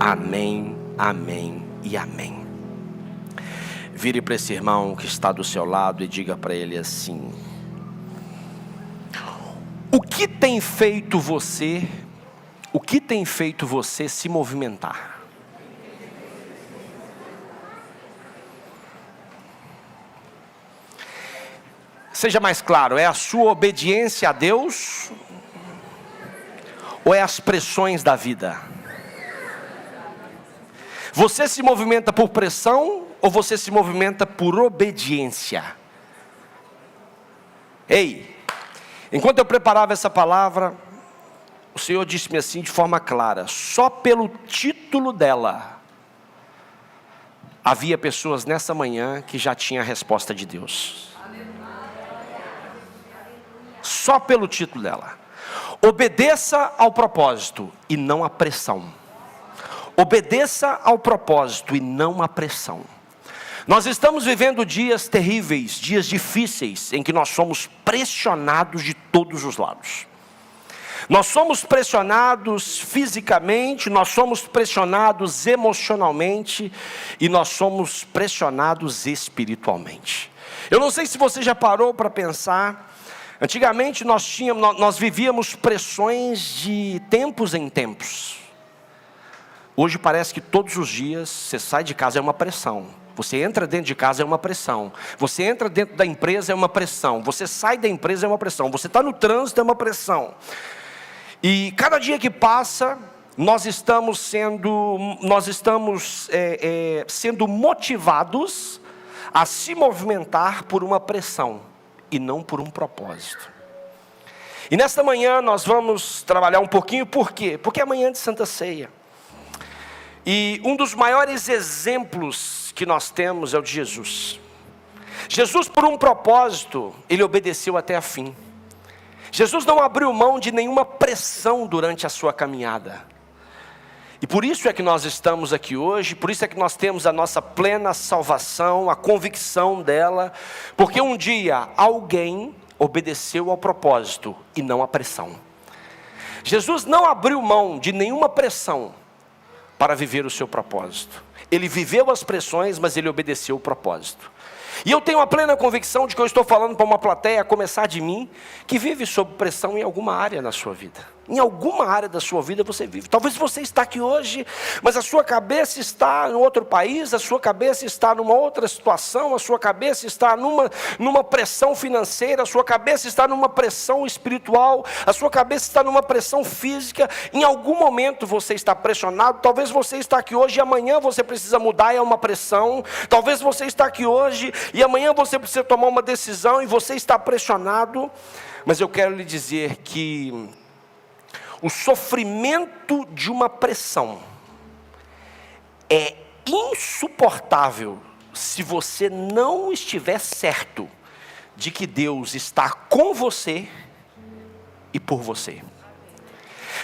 Amém, amém e amém. Vire para esse irmão que está do seu lado e diga para ele assim: o que tem feito você se movimentar? Seja mais claro, é a sua obediência a Deus ou é as pressões da vida? Você se movimenta por pressão ou você se movimenta por obediência? Ei, enquanto eu preparava essa palavra, o Senhor disse-me assim de forma clara: só pelo título dela, havia pessoas nessa manhã que já tinham a resposta de Deus. Só pelo título dela. Obedeça ao propósito e não à pressão. Obedeça ao propósito e não à pressão. Nós estamos vivendo dias terríveis, dias difíceis, em que nós somos pressionados de todos os lados. Nós somos pressionados fisicamente, nós somos pressionados emocionalmente e nós somos pressionados espiritualmente. Eu não sei se você já parou para pensar. Antigamente nós vivíamos pressões de tempos em tempos. Hoje parece que todos os dias você sai de casa é uma pressão. Você entra dentro de casa é uma pressão. Você entra dentro da empresa é uma pressão. Você sai da empresa é uma pressão. Você está no trânsito é uma pressão. E cada dia que passa, nós estamos sendo motivados a se movimentar por uma pressão e não por um propósito. E nesta manhã nós vamos trabalhar um pouquinho. Por quê? Porque é amanhã de Santa Ceia. E um dos maiores exemplos que nós temos é o de Jesus. Jesus, por um propósito, ele obedeceu até a fim. Jesus não abriu mão de nenhuma pressão durante a sua caminhada. E por isso é que nós estamos aqui hoje, por isso é que nós temos a nossa plena salvação, a convicção dela, porque um dia alguém obedeceu ao propósito e não à pressão. Jesus não abriu mão de nenhuma pressão para viver o seu propósito. Ele viveu as pressões, mas ele obedeceu o propósito. E eu tenho a plena convicção de que eu estou falando para uma plateia, a começar de mim, que vive sob pressão em alguma área na sua vida. Em alguma área da sua vida você vive. Talvez você está aqui hoje, mas a sua cabeça está em outro país, a sua cabeça está numa outra situação, a sua cabeça está numa pressão financeira, a sua cabeça está numa pressão espiritual, a sua cabeça está numa pressão física. Em algum momento você está pressionado. Talvez você está aqui hoje e amanhã você precisa mudar e é uma pressão. Talvez você está aqui hoje e amanhã você precisa tomar uma decisão e você está pressionado. Mas eu quero lhe dizer que o sofrimento de uma pressão é insuportável se você não estiver certo de que Deus está com você e por você.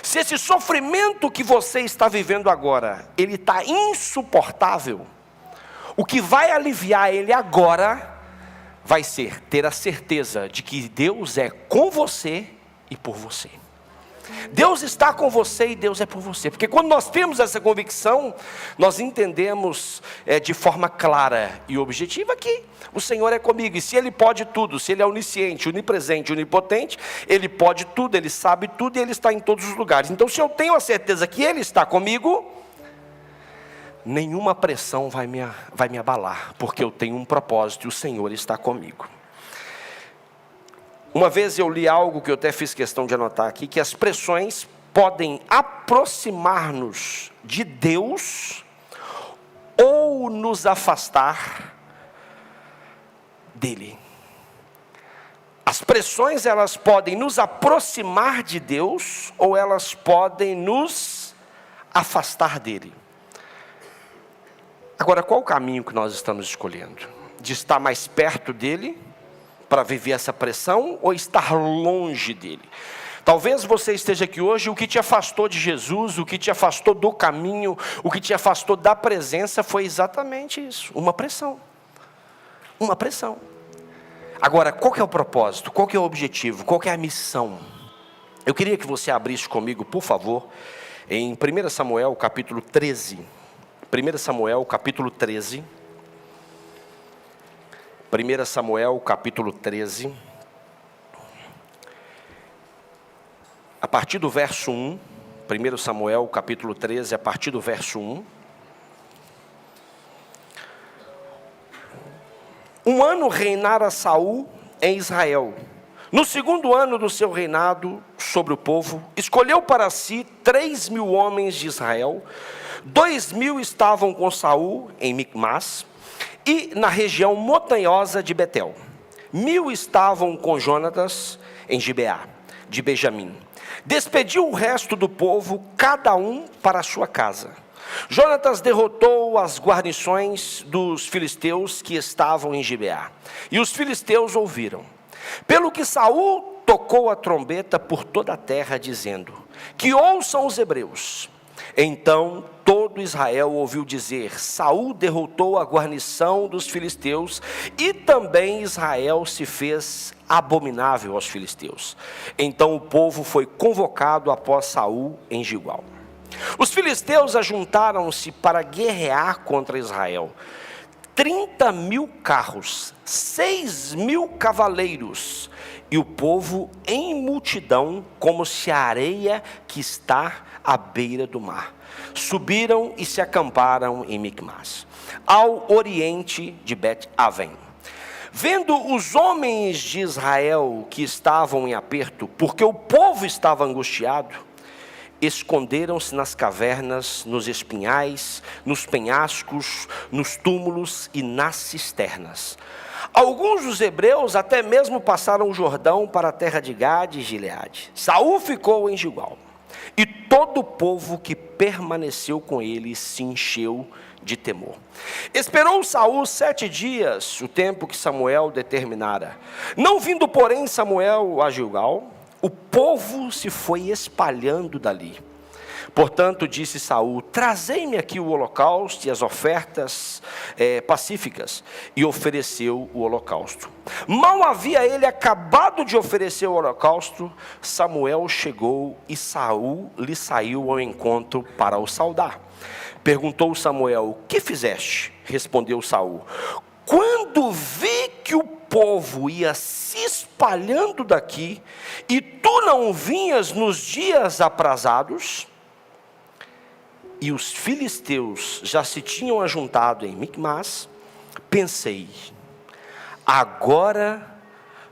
Se esse sofrimento que você está vivendo agora, ele está insuportável, o que vai aliviar ele agora vai ser ter a certeza de que Deus é com você e por você. Deus está com você e Deus é por você. Porque quando nós temos essa convicção, nós entendemos de forma clara e objetiva que o Senhor é comigo. E se Ele pode tudo, se Ele é onisciente, onipresente, onipotente, Ele pode tudo, Ele sabe tudo e Ele está em todos os lugares. Então se eu tenho a certeza que Ele está comigo, nenhuma pressão vai me abalar, porque eu tenho um propósito e o Senhor está comigo. Uma vez eu li algo que eu até fiz questão de anotar aqui, que as pressões podem aproximar-nos de Deus ou nos afastar dele. As pressões, elas podem nos aproximar de Deus ou elas podem nos afastar dele. Agora, qual o caminho que nós estamos escolhendo? De estar mais perto dele para viver essa pressão ou estar longe dele? Talvez você esteja aqui hoje, o que te afastou de Jesus, o que te afastou do caminho, o que te afastou da presença foi exatamente isso, uma pressão. Uma pressão. Agora, qual que é o propósito? Qual que é o objetivo? Qual que é a missão? Eu queria que você abrisse comigo, por favor, em 1 Samuel capítulo 13. 1 Samuel capítulo 13. 1 Samuel capítulo 13. A partir do verso 1. 1 Samuel capítulo 13, a partir do verso 1. Um ano reinara Saul em Israel. No segundo ano do seu reinado sobre o povo, escolheu para si 3.000 homens de Israel. 2.000 estavam com Saul em Micmas e na região montanhosa de Betel. 1.000 estavam com Jonatas em Gibeá de Benjamim. Despediu o resto do povo, cada um para a sua casa. Jonatas derrotou as guarnições dos filisteus que estavam em Gibeá, e os filisteus ouviram. Pelo que Saul tocou a trombeta por toda a terra, dizendo: que ouçam os hebreus. Então todo Israel ouviu dizer: Saul derrotou a guarnição dos filisteus, e também Israel se fez abominável aos filisteus. Então o povo foi convocado após Saul em Gilgal. Os filisteus ajuntaram-se para guerrear contra Israel. 30.000 carros, 6.000 cavaleiros, e o povo em multidão, como se a areia que está à beira do mar. Subiram e se acamparam em Micmas, ao oriente de Bet-Aven. Vendo os homens de Israel que estavam em aperto, porque o povo estava angustiado, esconderam-se nas cavernas, nos espinhais, nos penhascos, nos túmulos e nas cisternas. Alguns dos hebreus até mesmo passaram o Jordão para a terra de Gade e Gileade. Saul ficou em Gilgal, e todo o povo que permaneceu com ele se encheu de temor. Esperou Saul 7 dias, o tempo que Samuel determinara. Não vindo, porém, Samuel a Gilgal, o povo se foi espalhando dali. Portanto, disse Saul: trazei-me aqui o holocausto e as ofertas pacíficas. E ofereceu o holocausto. Mal havia ele acabado de oferecer o holocausto, Samuel chegou e Saul lhe saiu ao encontro para o saudar. Perguntou Samuel: o que fizeste? Respondeu Saul: quando vi que o povo ia se espalhando daqui, e tu não vinhas nos dias aprazados, e os filisteus já se tinham ajuntado em Micmas, pensei: agora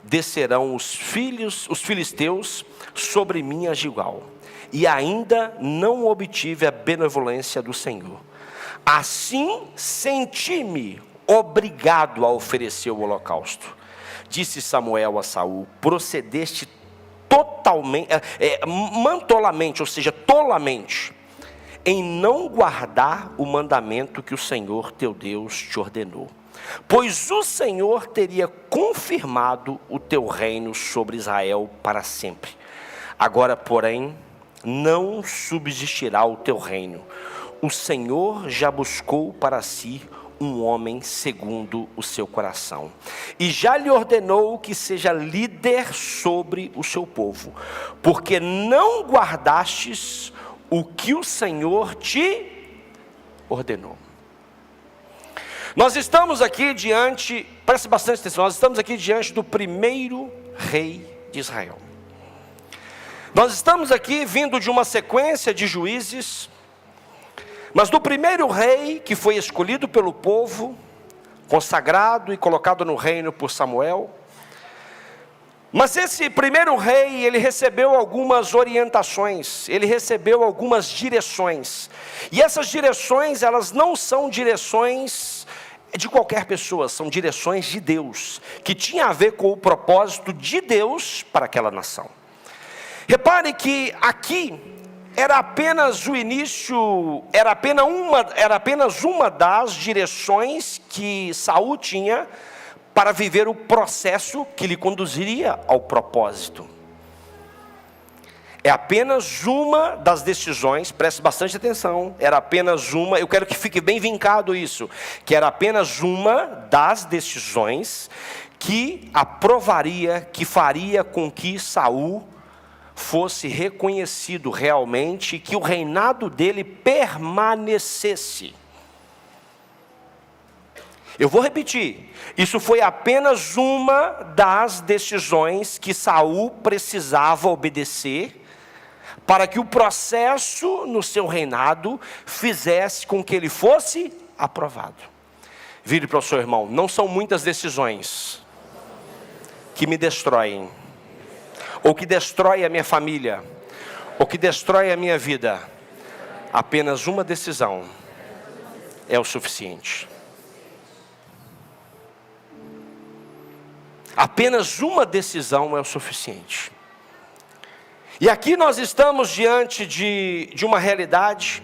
descerão os filisteus sobre mim a Gilgal, e ainda não obtive a benevolência do Senhor. Assim senti-me obrigado a oferecer o holocausto. Disse Samuel a Saul: procedeste totalmente, mantolamente, ou seja, tolamente, em não guardar o mandamento que o Senhor teu Deus te ordenou, pois o Senhor teria confirmado o teu reino sobre Israel para sempre. Agora, porém, não subsistirá o teu reino. O Senhor já buscou para si um homem segundo o seu coração, e já lhe ordenou que seja líder sobre o seu povo, porque não guardastes o que o Senhor te ordenou. Nós estamos aqui diante, preste bastante atenção, nós estamos aqui diante do primeiro rei de Israel. Nós estamos aqui vindo de uma sequência de juízes, mas do primeiro rei que foi escolhido pelo povo, consagrado e colocado no reino por Samuel. Mas esse primeiro rei, ele recebeu algumas orientações, ele recebeu algumas direções. E essas direções, elas não são direções de qualquer pessoa, são direções de Deus, que tinha a ver com o propósito de Deus para aquela nação. Repare que aqui era apenas o início, era apenas uma das direções que Saul tinha para viver o processo que lhe conduziria ao propósito. É apenas uma das decisões, preste bastante atenção, era apenas uma, eu quero que fique bem vincado isso, que era apenas uma das decisões que aprovaria, que faria com que Saul fosse reconhecido realmente, que o reinado dele permanecesse. Eu vou repetir, isso foi apenas uma das decisões que Saul precisava obedecer, para que o processo no seu reinado fizesse com que ele fosse aprovado. Vire para o seu irmão: não são muitas decisões que me destroem, ou que destrói a minha família, ou que destrói a minha vida. Apenas uma decisão é o suficiente. Apenas uma decisão é o suficiente. E aqui nós estamos diante de uma realidade,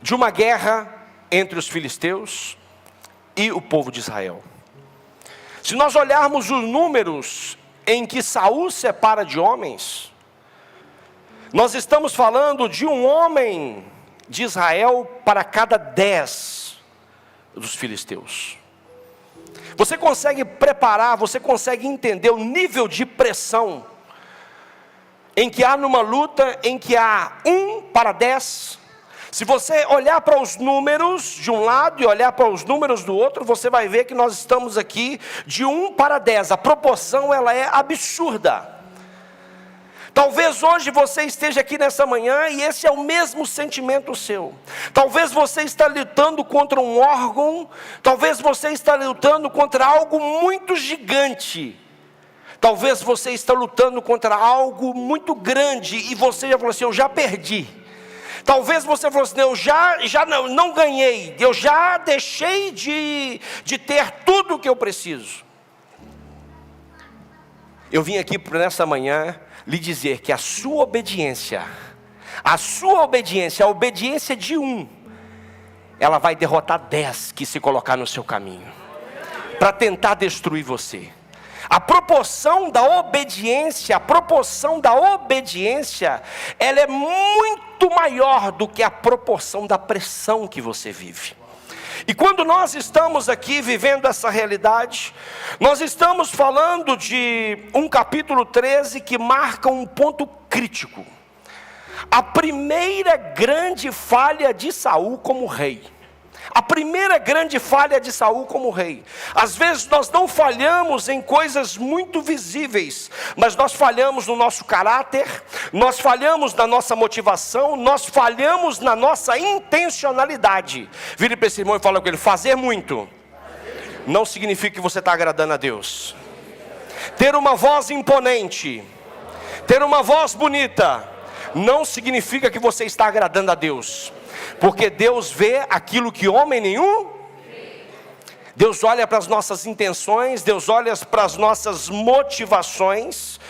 de uma guerra entre os filisteus e o povo de Israel. Se nós olharmos os números em que Saul separa de homens, nós estamos falando de um homem de Israel para cada 10 dos filisteus. Você consegue preparar, você consegue entender o nível de pressão em que há numa luta, em que há 1 para 10. Se você olhar para os números de um lado e olhar para os números do outro, você vai ver que nós estamos aqui de 1 para 10. A proporção, ela é absurda. Talvez hoje você esteja aqui nessa manhã e esse é o mesmo sentimento seu. Talvez você está lutando contra um órgão, talvez você está lutando contra algo muito gigante. Talvez você está lutando contra algo muito grande e você já falou assim: eu já perdi. Talvez você falou assim: eu já não ganhei, eu já deixei de ter tudo o que eu preciso. Eu vim aqui nessa manhã lhe dizer que a sua obediência, a obediência de 1, ela vai derrotar 10 que se colocar no seu caminho, para tentar destruir você. A proporção da obediência, ela é muito maior do que a proporção da pressão que você vive. E quando nós estamos aqui vivendo essa realidade, nós estamos falando de um capítulo 13 que marca um ponto crítico. A primeira grande falha de Saul como rei. A primeira grande falha de Saul como rei. Às vezes nós não falhamos em coisas muito visíveis, mas nós falhamos no nosso caráter, nós falhamos na nossa motivação, nós falhamos na nossa intencionalidade. Vire para esse irmão e fala com ele: fazer muito não significa que você está agradando a Deus. Ter uma voz imponente, ter uma voz bonita, não significa que você está agradando a Deus. Porque Deus vê aquilo que homem nenhum. Deus olha para as nossas intenções, Deus olha para as nossas motivações.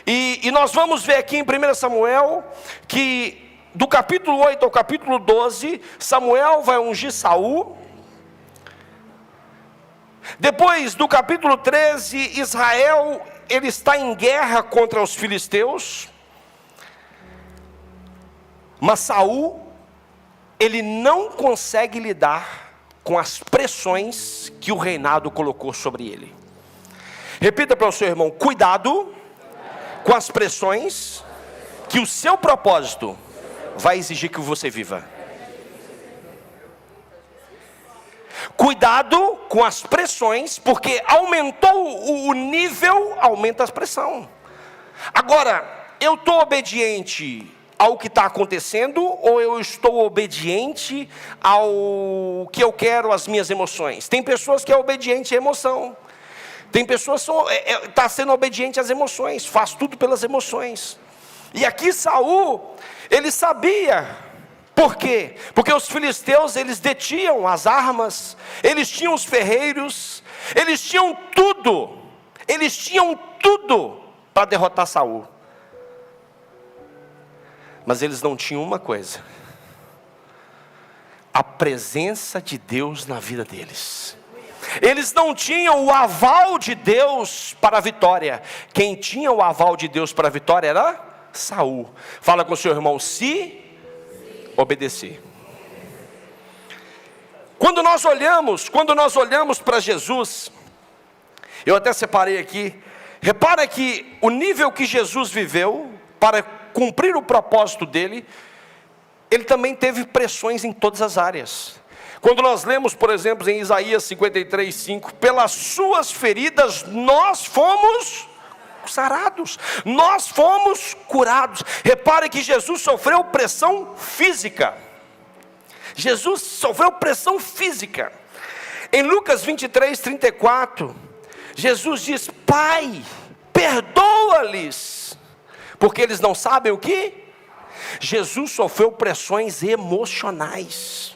E nós vamos ver aqui em 1 Samuel, que do capítulo 8 ao capítulo 12, Samuel vai ungir Saul. Depois do capítulo 13, Israel, ele está em guerra contra os filisteus. Mas Saul, ele não consegue lidar com as pressões que o reinado colocou sobre ele. Repita para o seu irmão: cuidado com as pressões que o seu propósito vai exigir que você viva. Cuidado com as pressões, porque aumentou o nível, aumenta a pressão. Agora, eu estou obediente ao que está acontecendo, ou eu estou obediente ao que eu quero, às minhas emoções? Tem pessoas que é obediente à emoção. Tem pessoas que está sendo obediente às emoções, faz tudo pelas emoções. E aqui Saul, ele sabia. Por quê? Porque os filisteus, eles detinham as armas, eles tinham os ferreiros, eles tinham tudo para derrotar Saul. Mas eles não tinham uma coisa: a presença de Deus na vida deles. Eles não tinham o aval de Deus para a vitória. Quem tinha o aval de Deus para a vitória era Saul. Fala com o seu irmão: se obedecer. Quando nós olhamos para Jesus, eu até separei aqui, Repara que o nível que Jesus viveu para cumprir o propósito dele, ele também teve pressões em todas as áreas. Quando nós lemos, por exemplo, em Isaías 53:5, pelas suas feridas nós fomos sarados, nós fomos curados. Repare que Jesus sofreu pressão física. Jesus sofreu pressão física. Em Lucas 23:34, Jesus diz: Pai, perdoa-lhes, porque eles não sabem o que? Jesus sofreu pressões emocionais.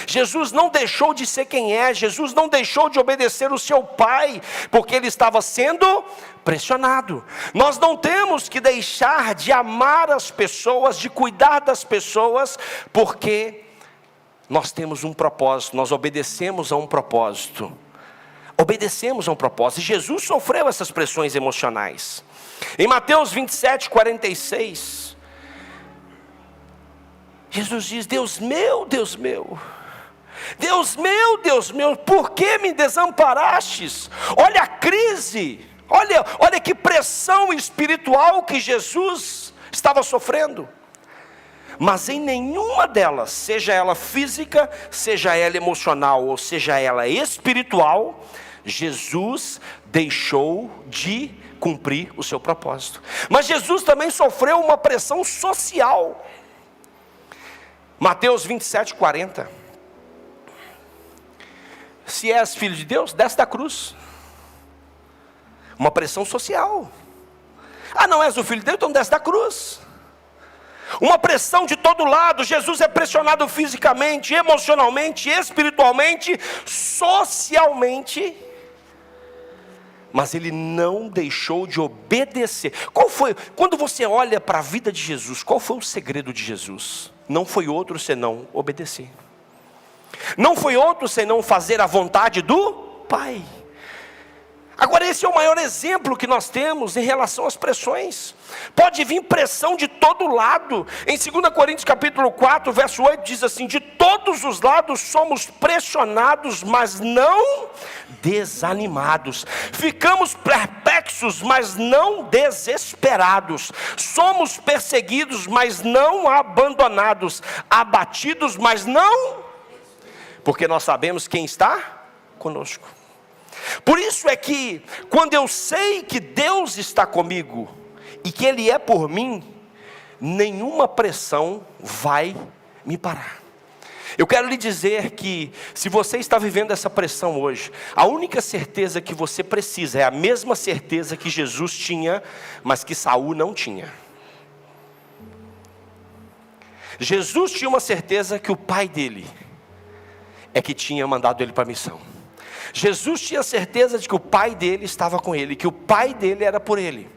Jesus não deixou de ser quem é, Jesus não deixou de obedecer o seu Pai, porque ele estava sendo pressionado. Nós não temos que deixar de amar as pessoas, de cuidar das pessoas, porque nós temos um propósito, nós obedecemos a um propósito. Obedecemos a um propósito, e Jesus sofreu essas pressões emocionais. Em Mateus 27:46, Jesus diz: Deus meu, Deus meu, Deus meu, Deus meu, por que me desamparastes? Olha a crise, olha que pressão espiritual que Jesus estava sofrendo. Mas em nenhuma delas, seja ela física, seja ela emocional, ou seja ela espiritual, Jesus deixou de cumprir o seu propósito. Mas Jesus também sofreu uma pressão social. Mateus 27:40. Se és filho de Deus, desce da cruz. Uma pressão social. Ah, não és o filho de Deus, então desce da cruz. Uma pressão de todo lado. Jesus é pressionado fisicamente, emocionalmente, espiritualmente, socialmente. Mas ele não deixou de obedecer. Qual foi? Quando você olha para a vida de Jesus, qual foi o segredo de Jesus? Não foi outro senão obedecer. Não foi outro senão fazer a vontade do Pai. Agora, esse é o maior exemplo que nós temos em relação às pressões. Pode vir pressão de todo lado. Em 2 Coríntios capítulo 4, verso 8, diz assim: de todos os lados somos pressionados, mas não desanimados. Ficamos perplexos, mas não desesperados. Somos perseguidos, mas não abandonados. Abatidos, mas não... Porque nós sabemos quem está conosco. Por isso é que, quando eu sei que Deus está comigo, e que Ele é por mim, nenhuma pressão vai me parar. Eu quero lhe dizer que, se você está vivendo essa pressão hoje, a única certeza que você precisa, é a mesma certeza que Jesus tinha, mas que Saul não tinha. Jesus tinha uma certeza que o pai dele é que tinha mandado ele para a missão. Jesus tinha certeza de que o pai dele estava com ele, que o pai dele era por ele.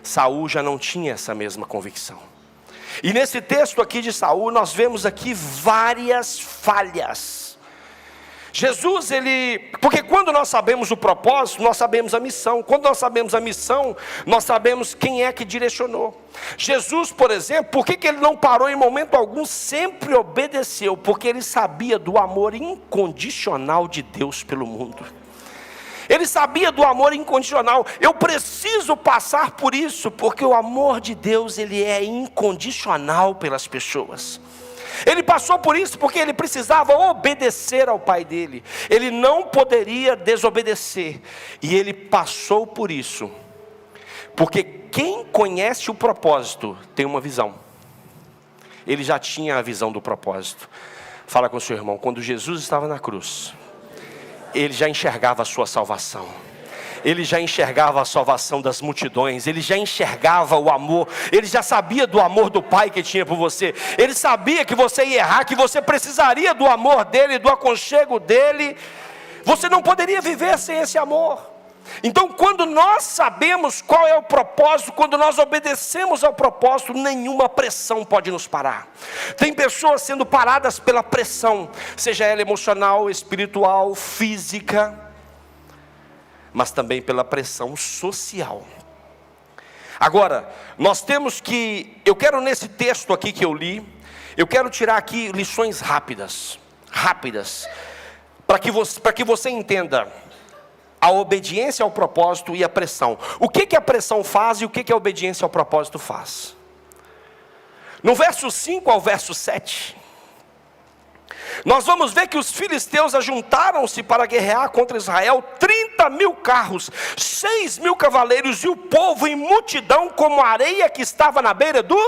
Saul já não tinha essa mesma convicção. E nesse texto aqui de Saul, nós vemos aqui várias falhas. Jesus, porque quando nós sabemos o propósito, nós sabemos a missão. Quando nós sabemos a missão, nós sabemos quem é que direcionou. Jesus, por exemplo, por que ele não parou em momento algum? Sempre obedeceu, porque ele sabia do amor incondicional de Deus pelo mundo. Ele sabia do amor incondicional. Eu preciso passar por isso, porque o amor de Deus, ele é incondicional pelas pessoas. Ele passou por isso porque ele precisava obedecer ao pai dele. Ele não poderia desobedecer. E ele passou por isso porque quem conhece o propósito tem uma visão. Ele já tinha a visão do propósito. Fala com o seu irmão: quando Jesus estava na cruz, ele já enxergava a sua salvação. Ele já enxergava a salvação das multidões. Ele já enxergava o amor. Ele já sabia do amor do Pai que tinha por você. Ele sabia que você ia errar, que você precisaria do amor dele, do aconchego dele. Você não poderia viver sem esse amor. Então, quando nós sabemos qual é o propósito, quando nós obedecemos ao propósito, nenhuma pressão pode nos parar. Tem pessoas sendo paradas pela pressão, seja ela emocional, espiritual, física, mas também pela pressão social. Agora, nós temos que, eu quero nesse texto aqui que eu li, eu quero tirar aqui lições rápidas, para que você entenda a obediência ao propósito e a pressão. O que a pressão faz e o que a obediência ao propósito faz? No verso 5 ao verso 7, nós vamos ver que os filisteus ajuntaram-se para guerrear contra Israel, 30.000 carros, 6.000 cavaleiros, e o povo em multidão como a areia que estava na beira do...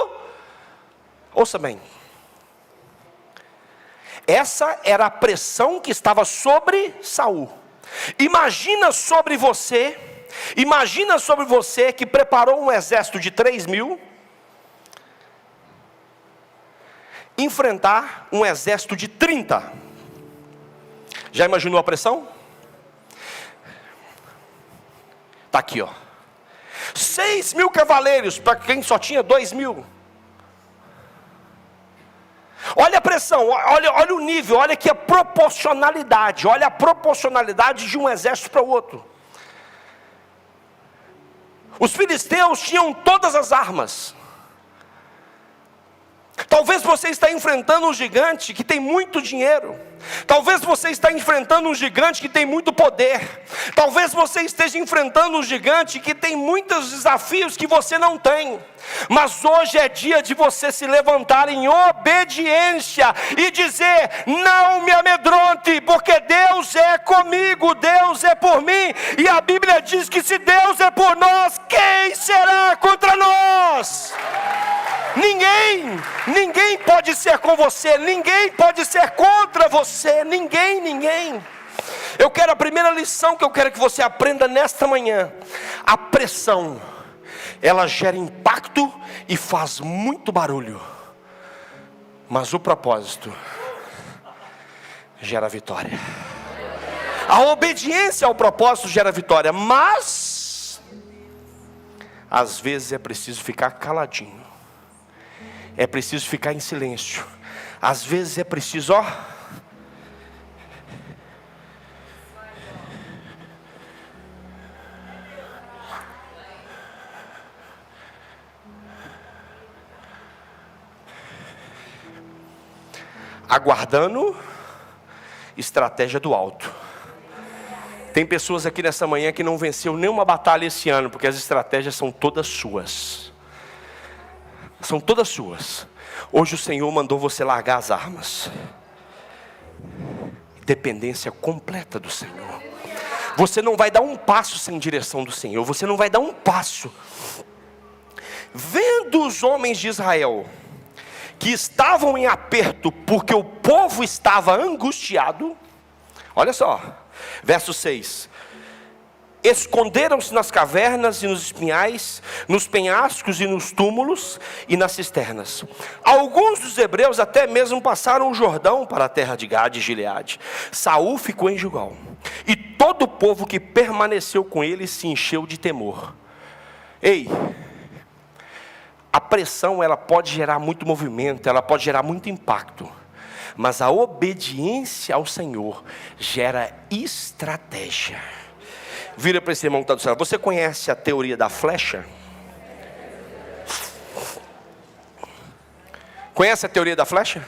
Ouça bem, essa era a pressão que estava sobre Saul. Imagina sobre você que preparou um exército de 3.000, enfrentar um exército de 30. Já imaginou a pressão? Está aqui, ó. 6.000 cavaleiros para quem só tinha 2.000. Olha a pressão, olha o nível, olha aqui a proporcionalidade. Olha a proporcionalidade de um exército para o outro. Os filisteus tinham todas as armas. Talvez você está enfrentando um gigante que tem muito dinheiro. Talvez você está enfrentando um gigante que tem muito poder. Talvez você esteja enfrentando um gigante que tem muitos desafios que você não tem. Mas hoje é dia de você se levantar em obediência e dizer: não me amedronte, porque Deus é comigo, Deus é por mim. E a Bíblia diz que se Deus é por nós, quem será contra nós? Ninguém pode ser com você, ninguém pode ser contra você, ninguém. A primeira lição que eu quero que você aprenda nesta manhã: a pressão, ela gera impacto e faz muito barulho, mas o propósito gera vitória. A obediência ao propósito gera vitória, mas às vezes é preciso ficar caladinho. É preciso ficar em silêncio. Às vezes é preciso, aguardando estratégia do alto. Tem pessoas aqui nessa manhã que não venceu nenhuma batalha esse ano, porque as estratégias são todas suas. São todas suas. Hoje o Senhor mandou você largar as armas. Dependência completa do Senhor. Você não vai dar um passo sem direção do Senhor. Você não vai dar um passo. Vendo os homens de Israel que estavam em aperto porque o povo estava angustiado. Olha só, verso 6. Esconderam-se nas cavernas e nos espinhais, nos penhascos e nos túmulos e nas cisternas. Alguns dos hebreus até mesmo passaram o Jordão para a terra de Gade e Gileade. Saul ficou em Gilgal, e todo o povo que permaneceu com ele se encheu de temor. Ei, a pressão, ela pode gerar muito movimento, ela pode gerar muito impacto, mas a obediência ao Senhor gera estratégia. Vira para esse irmão que está do céu: você conhece a teoria da flecha? Conhece a teoria da flecha?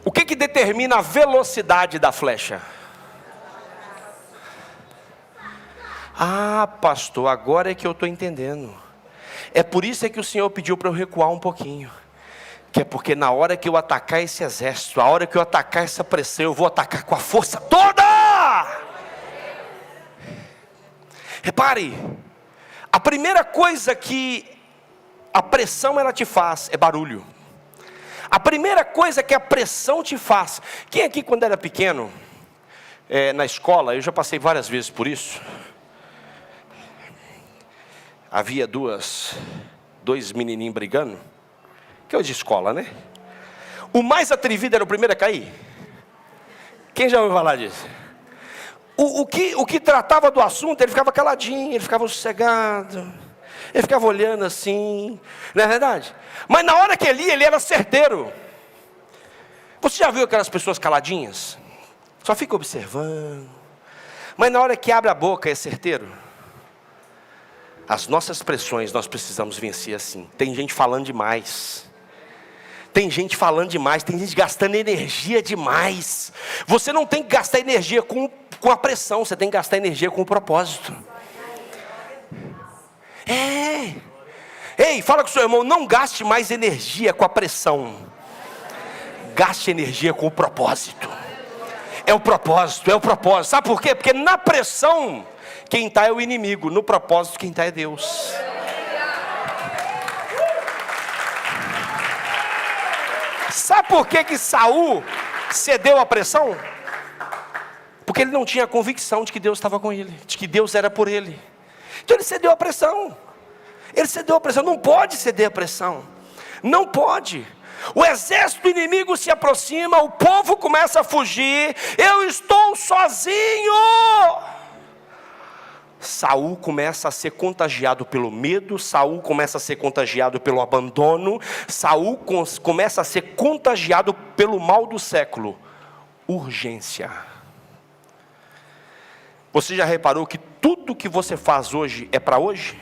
O que determina a velocidade da flecha? Ah, pastor, agora é que eu estou entendendo. É por isso que o Senhor pediu para eu recuar um pouquinho. Que é porque na hora que eu atacar esse exército, a hora que eu atacar essa pressão, eu vou atacar com a força toda. Repare, a primeira coisa que a pressão ela te faz é barulho. A primeira coisa que a pressão te faz. Quem aqui quando era pequeno, na escola, eu já passei várias vezes por isso. Havia dois menininhos brigando, que é de escola, né? O mais atrevido era o primeiro a cair. Quem já ouviu falar disso? O que tratava do assunto, ele ficava caladinho, ele ficava sossegado, ele ficava olhando assim, não é verdade? Mas na hora que ele ia, ele era certeiro. Você já viu aquelas pessoas caladinhas? Só fica observando. Mas na hora que abre a boca, é certeiro. As nossas pressões, nós precisamos vencer assim. Tem gente falando demais. Tem gente falando demais, tem gente gastando energia demais. Você não tem que gastar energia com a pressão, você tem que gastar energia com o propósito. Ei, fala com o seu irmão, não gaste mais energia com a pressão. Gaste energia com o propósito. É o propósito, é o propósito. Sabe por quê? Porque na pressão, quem está é o inimigo. No propósito, quem está é Deus. Sabe por que Saul cedeu à pressão? Porque ele não tinha a convicção de que Deus estava com ele, de que Deus era por ele. Então ele cedeu à pressão. Ele cedeu à pressão. Não pode ceder à pressão. Não pode. O exército inimigo se aproxima, o povo começa a fugir. Eu estou sozinho. Saul começa a ser contagiado pelo medo, Saul começa a ser contagiado pelo abandono, Saul começa a ser contagiado pelo mal do século, urgência. Você já reparou que tudo que você faz hoje é para hoje?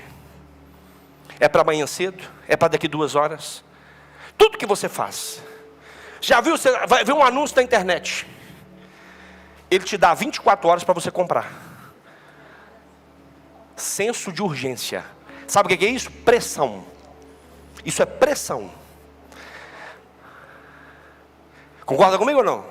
É para amanhã cedo? É para daqui 2 horas? Tudo que você faz. Já viu, você vai ver um anúncio na internet, ele te dá 24 horas para você comprar. Senso de urgência. Sabe o que é isso? Pressão. Isso é pressão. Concorda comigo ou não?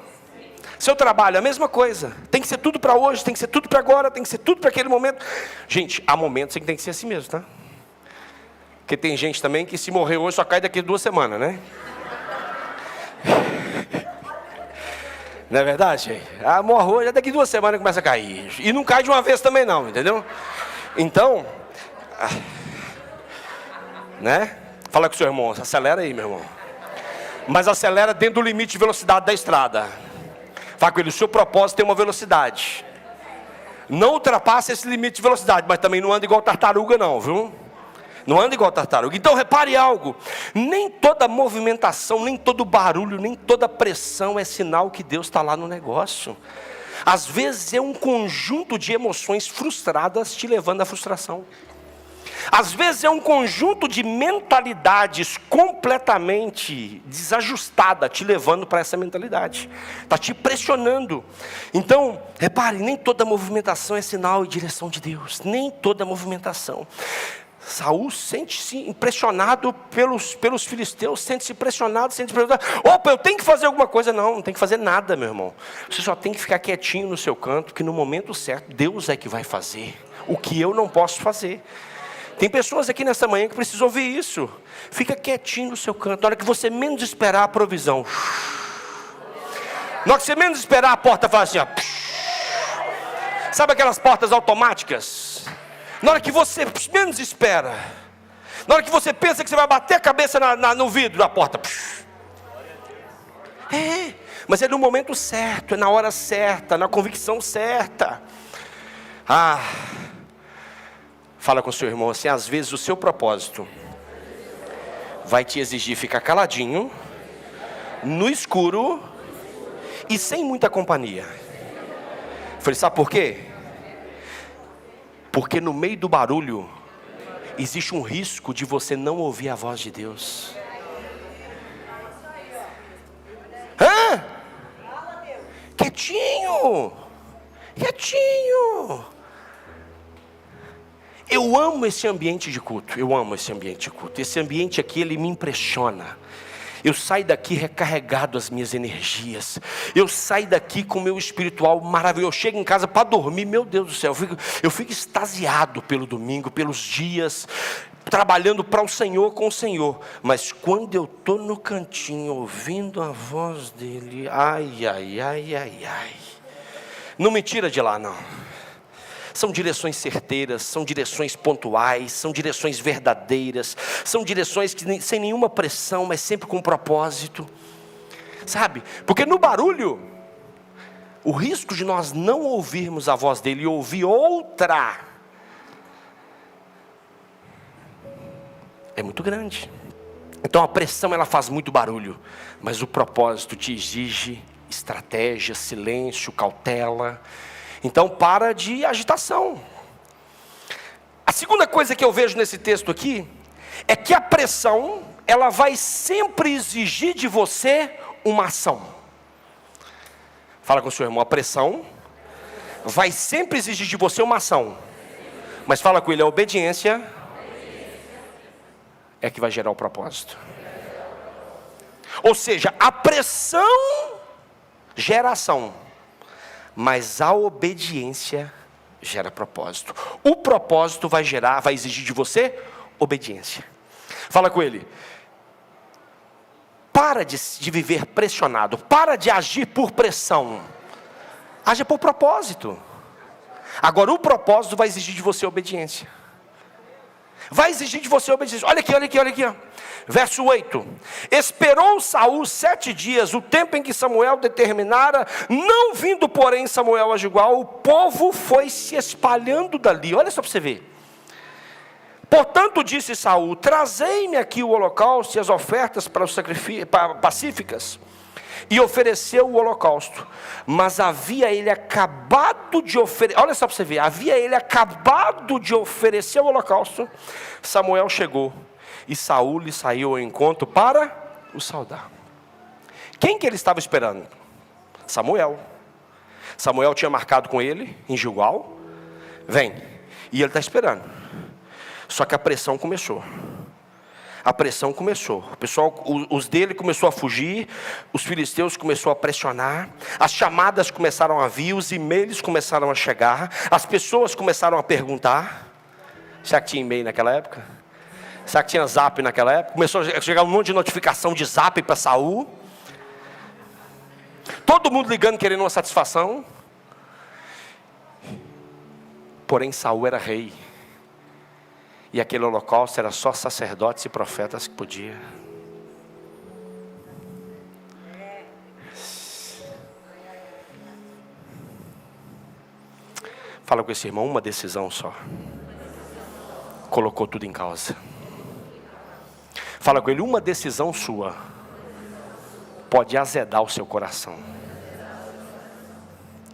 Seu trabalho é a mesma coisa. Tem que ser tudo para hoje, tem que ser tudo para agora, tem que ser tudo para aquele momento. Gente, há momentos em que tem que ser assim mesmo, tá? Porque tem gente também que se morrer hoje só cai daqui a 2 semanas, né? Não é verdade? Morre hoje, daqui a 2 semanas começa a cair. E não cai de uma vez também não, entendeu? Então, né? Fala com o seu irmão, acelera aí, meu irmão. Mas acelera dentro do limite de velocidade da estrada. Fala com ele, o seu propósito tem uma velocidade. Não ultrapassa esse limite de velocidade, mas também não anda igual tartaruga não, viu? Não anda igual tartaruga. Então repare algo, nem toda movimentação, nem todo barulho, nem toda pressão é sinal que Deus está lá no negócio. Às vezes é um conjunto de emoções frustradas te levando à frustração. Às vezes é um conjunto de mentalidades completamente desajustada te levando para essa mentalidade. Está te pressionando. Então, repare, nem toda movimentação é sinal e direção de Deus. Nem toda movimentação. Saul sente-se impressionado pelos filisteus, sente-se pressionado, opa, eu tenho que fazer alguma coisa. Não tem que fazer nada, meu irmão. Você só tem que ficar quietinho no seu canto, que no momento certo, Deus é que vai fazer o que eu não posso fazer. Tem pessoas aqui nessa manhã que precisam ouvir isso. Fica quietinho no seu canto, na hora que você menos esperar a provisão. Na hora que você menos esperar, a porta faz assim, ó. Sabe aquelas portas automáticas? Na hora que você menos espera, na hora que você pensa que você vai bater a cabeça no vidro da porta. Mas é no momento certo, é na hora certa, na convicção certa. Fala com o seu irmão assim, às vezes o seu propósito vai te exigir ficar caladinho, no escuro e sem muita companhia. Falei, sabe por quê? Porque no meio do barulho existe um risco de você não ouvir a voz de Deus. Quietinho. Eu amo esse ambiente de culto. Esse ambiente aqui, ele me impressiona. Eu saio daqui recarregado as minhas energias. Eu saio daqui com o meu espiritual maravilhoso. Eu chego em casa para dormir, meu Deus do céu. Eu fico extasiado pelo domingo, pelos dias, trabalhando para o Senhor, com o Senhor. Mas quando eu estou no cantinho, ouvindo a voz dEle, ai. Não me tira de lá, não. São direções certeiras, são direções pontuais, são direções verdadeiras, são direções que sem nenhuma pressão, mas sempre com propósito. Sabe? Porque no barulho, o risco de nós não ouvirmos a voz dele e ouvir outra é muito grande. Então a pressão, ela faz muito barulho, mas o propósito te exige estratégia, silêncio, cautela. Então para de agitação. A segunda coisa que eu vejo nesse texto aqui é que a pressão, ela vai sempre exigir de você uma ação. Fala com o seu irmão, a pressão vai sempre exigir de você uma ação. Mas fala com ele, a obediência é que vai gerar o propósito. Ou seja, a pressão gera ação, mas a obediência gera propósito. O propósito vai exigir de você obediência. Fala com ele, para de viver pressionado, para de agir por pressão, age por propósito. Agora o propósito vai exigir de você obediência. Vai exigir de você obediência. Olha aqui, ó. Verso 8. Esperou Saul 7 dias, o tempo em que Samuel determinara, não vindo porém Samuel a Gilgal, o povo foi se espalhando dali. Olha só para você ver. Portanto disse Saul, trazei-me aqui o holocausto e as ofertas para os sacrifícios pacíficas. E ofereceu o holocausto, mas havia ele acabado de oferecer, olha só para você ver, havia ele acabado de oferecer o holocausto, Samuel chegou, e Saul lhe saiu ao encontro para o saudar. Quem que ele estava esperando? Samuel. Samuel tinha marcado com ele, em Gilgal, vem, e ele está esperando, só que a pressão começou. A pressão começou, o pessoal, os dele começou a fugir, os filisteus começaram a pressionar, as chamadas começaram a vir, os e-mails começaram a chegar, as pessoas começaram a perguntar. Será que tinha e-mail naquela época? Será que tinha zap naquela época? Começou a chegar um monte de notificação de zap para Saul, todo mundo ligando querendo uma satisfação. Porém Saul era rei, e aquele holocausto era só sacerdotes e profetas que podiam. Fala com esse irmão, uma decisão só colocou tudo em causa. Fala com ele, uma decisão sua pode azedar o seu coração.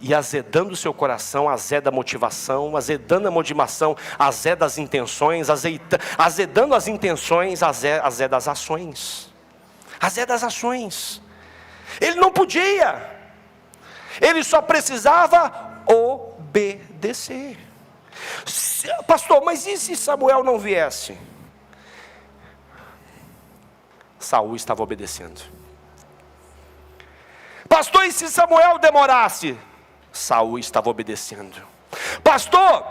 E azedando o seu coração, azeda a motivação, azedando a motivação, azeda as intenções, azedando as intenções, azeda as ações. Azeda as ações. Ele não podia, ele só precisava obedecer. Pastor, mas e se Samuel não viesse? Saul estava obedecendo. Pastor, e se Samuel demorasse? Saul estava obedecendo. Pastor,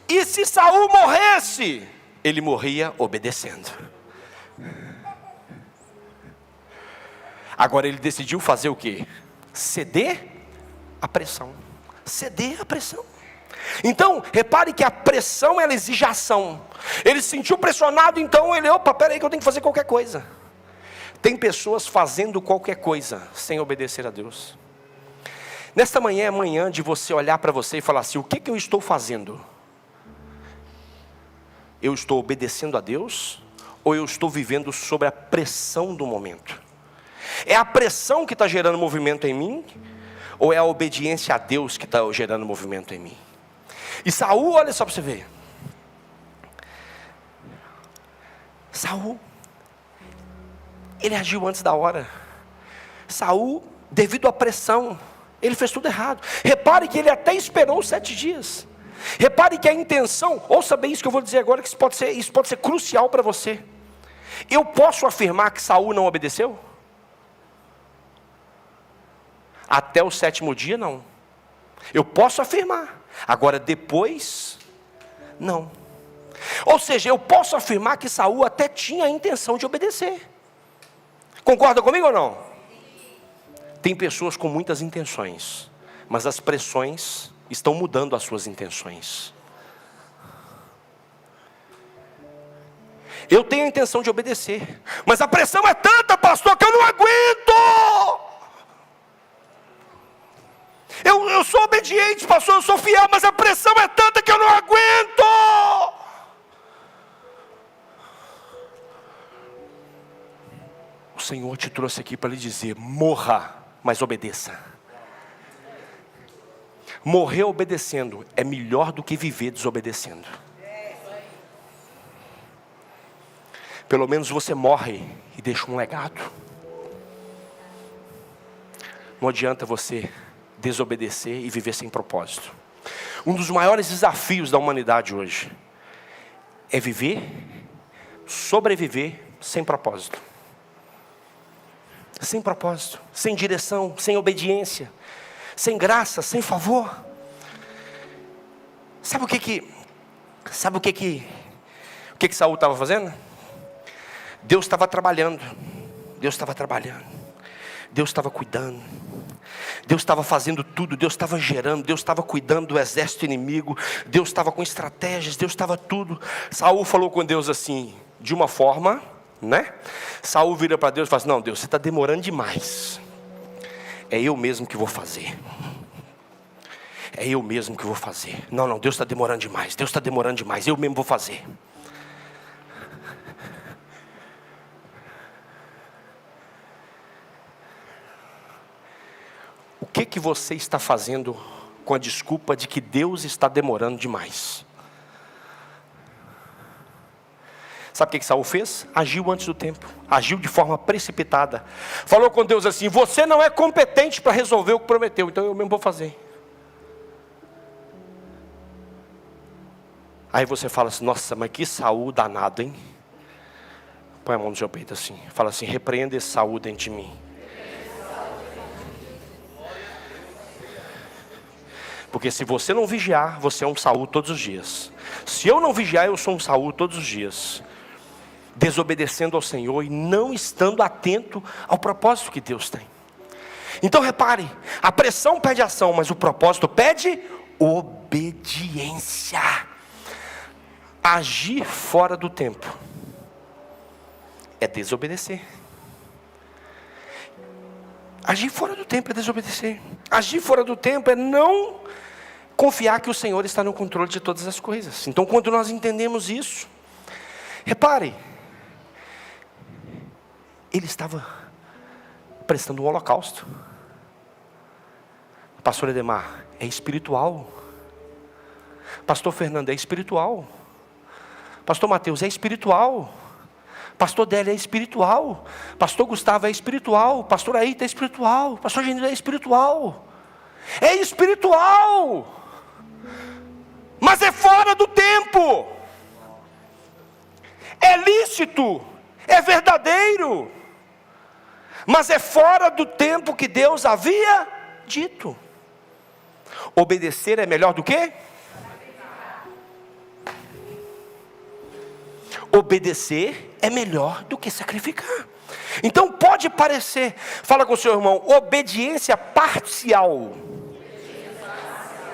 e se Saul morresse? Ele morria obedecendo. Agora ele decidiu fazer o quê? Ceder à pressão. Ceder à pressão. Então, repare que a pressão, ela exige ação. Ele se sentiu pressionado, então ele, peraí que eu tenho que fazer qualquer coisa. Tem pessoas fazendo qualquer coisa, sem obedecer a Deus. Nesta manhã é manhã de você olhar para você e falar assim, o que eu estou fazendo? Eu estou obedecendo a Deus? Ou eu estou vivendo sob a pressão do momento? É a pressão que está gerando movimento em mim? Ou é a obediência a Deus que está gerando movimento em mim? E Saul, olha só para você ver. Saul, ele agiu antes da hora. Saul, devido à pressão, ele fez tudo errado. Repare que ele até esperou 7 dias. Repare que a intenção, ouça bem isso que eu vou dizer agora, que isso pode ser crucial para você. Eu posso afirmar que Saul não obedeceu? Até o 7º dia, não. Eu posso afirmar. Agora depois, não. Ou seja, eu posso afirmar que Saul até tinha a intenção de obedecer. Concorda comigo ou não? Tem pessoas com muitas intenções, mas as pressões estão mudando as suas intenções. Eu tenho a intenção de obedecer, mas a pressão é tanta, pastor, que eu não aguento. Eu sou obediente, pastor, eu sou fiel, mas a pressão é tanta que eu não aguento. O Senhor te trouxe aqui para lhe dizer, morra, mas obedeça. Morrer obedecendo é melhor do que viver desobedecendo. pelo menos você morre e deixa um legado. Não adianta você desobedecer e viver sem propósito. Um dos maiores desafios da humanidade hoje é sobreviver sem propósito. Sem propósito, sem direção, sem obediência, sem graça, sem favor. Sabe o que Saul estava fazendo? Deus estava trabalhando. Deus estava cuidando. Deus estava fazendo tudo. Deus estava gerando. Deus estava cuidando do exército inimigo. Deus estava com estratégias. Deus estava tudo. Saul falou com Deus assim, de uma forma, né? Saul vira para Deus e fala assim: não, Deus, você está demorando demais. É eu mesmo que vou fazer. Não, Deus está demorando demais. Eu mesmo vou fazer. O que você está fazendo com a desculpa de que Deus está demorando demais? Sabe o que Saul fez? Agiu antes do tempo. Agiu de forma precipitada. Falou com Deus assim: você não é competente para resolver o que prometeu, então eu mesmo vou fazer. Aí você fala assim: nossa, mas que Saul danado, hein? Põe a mão no seu peito assim. Fala assim: repreenda esse Saul dentro de mim. Porque se você não vigiar, você é um Saul todos os dias. Se eu não vigiar, eu sou um Saul todos os dias. Desobedecendo ao Senhor e não estando atento ao propósito que Deus tem. Então repare, a pressão pede ação, mas o propósito pede obediência. Agir fora do tempo é desobedecer. Agir fora do tempo é desobedecer. Agir fora do tempo é não confiar que o Senhor está no controle de todas as coisas. Então, quando nós entendemos isso, repare, ele estava prestando um holocausto. Pastor Edemar, é espiritual. Pastor Fernando, é espiritual. Pastor Mateus, é espiritual. Pastor Délia, é espiritual. Pastor Gustavo, é espiritual. Pastor Aita, é espiritual. Pastor Genil, é espiritual. É espiritual. Mas é fora do tempo. É lícito. É verdadeiro. Mas é fora do tempo que Deus havia dito. Obedecer é melhor do que? Obedecer é melhor do que sacrificar. Então pode parecer, fala com o seu irmão, obediência parcial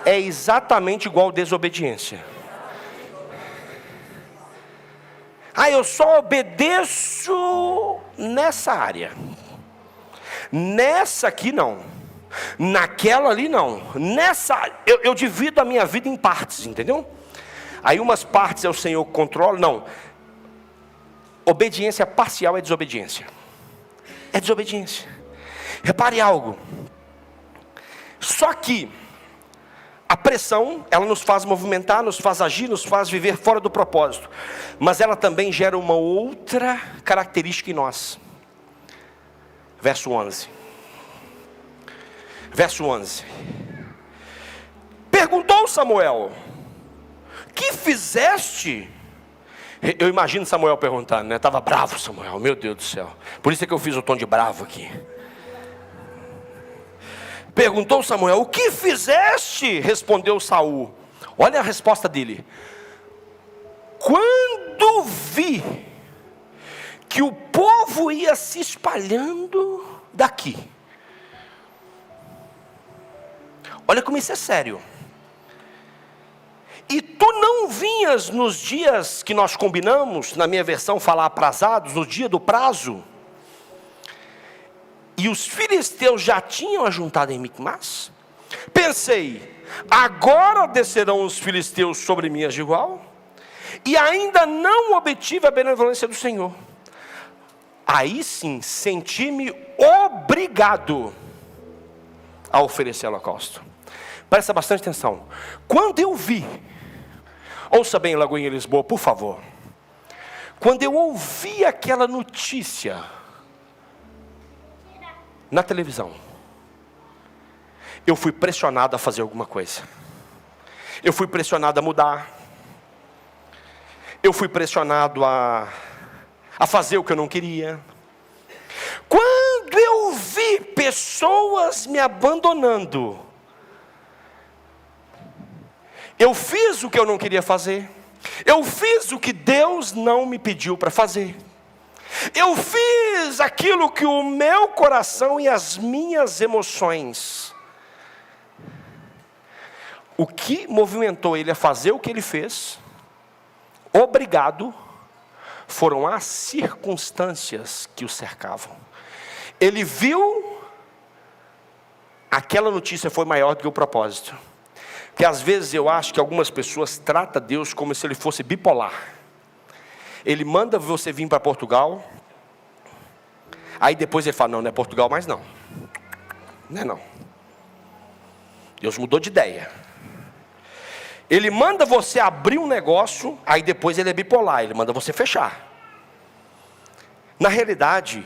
é exatamente igual a desobediência. Eu só obedeço nessa área. Nessa aqui não. Naquela ali não. Nessa, eu divido a minha vida em partes, entendeu? Aí umas partes é o Senhor que controla, não. Obediência parcial é desobediência. É desobediência. Repare algo. Só que a pressão, ela nos faz movimentar, nos faz agir, nos faz viver fora do propósito. Mas ela também gera uma outra característica em nós. Verso 11. Verso 11. Perguntou Samuel: que fizeste? Eu imagino Samuel perguntando, né? Estava bravo Samuel, meu Deus do céu. Por isso é que eu fiz o tom de bravo aqui. Perguntou Samuel: o que fizeste? Respondeu Saul. Olha a resposta dele. Quando vi que o povo ia se espalhando daqui. Olha como isso é sério. E tu não vinhas nos dias que nós combinamos, na minha versão falar aprazados, no dia do prazo, e os filisteus já tinham ajuntado em Micmas? Pensei, agora descerão os filisteus sobre mim a Gilgal, e ainda não obtive a benevolência do Senhor. Aí sim, senti-me obrigado a oferecer holocausto. Presta bastante atenção. Quando eu vi, ouça bem, Lagoinha Lisboa, por favor. Quando eu ouvi aquela notícia na televisão, eu fui pressionado a fazer alguma coisa. Eu fui pressionado a mudar. Eu fui pressionado a fazer o que eu não queria. Quando eu vi pessoas me abandonando, eu fiz o que eu não queria fazer. Eu fiz o que Deus não me pediu para fazer. Eu fiz aquilo que o meu coração e as minhas emoções. O que movimentou ele a fazer o que ele fez, obrigado, foram as circunstâncias que o cercavam. Ele viu, aquela notícia foi maior do que o propósito. Porque às vezes eu acho que algumas pessoas tratam Deus como se ele fosse bipolar. Ele manda você vir para Portugal, aí depois ele fala, não é Portugal mais não. Não é não. Deus mudou de ideia. Ele manda você abrir um negócio, aí depois ele é bipolar, ele manda você fechar. Na realidade,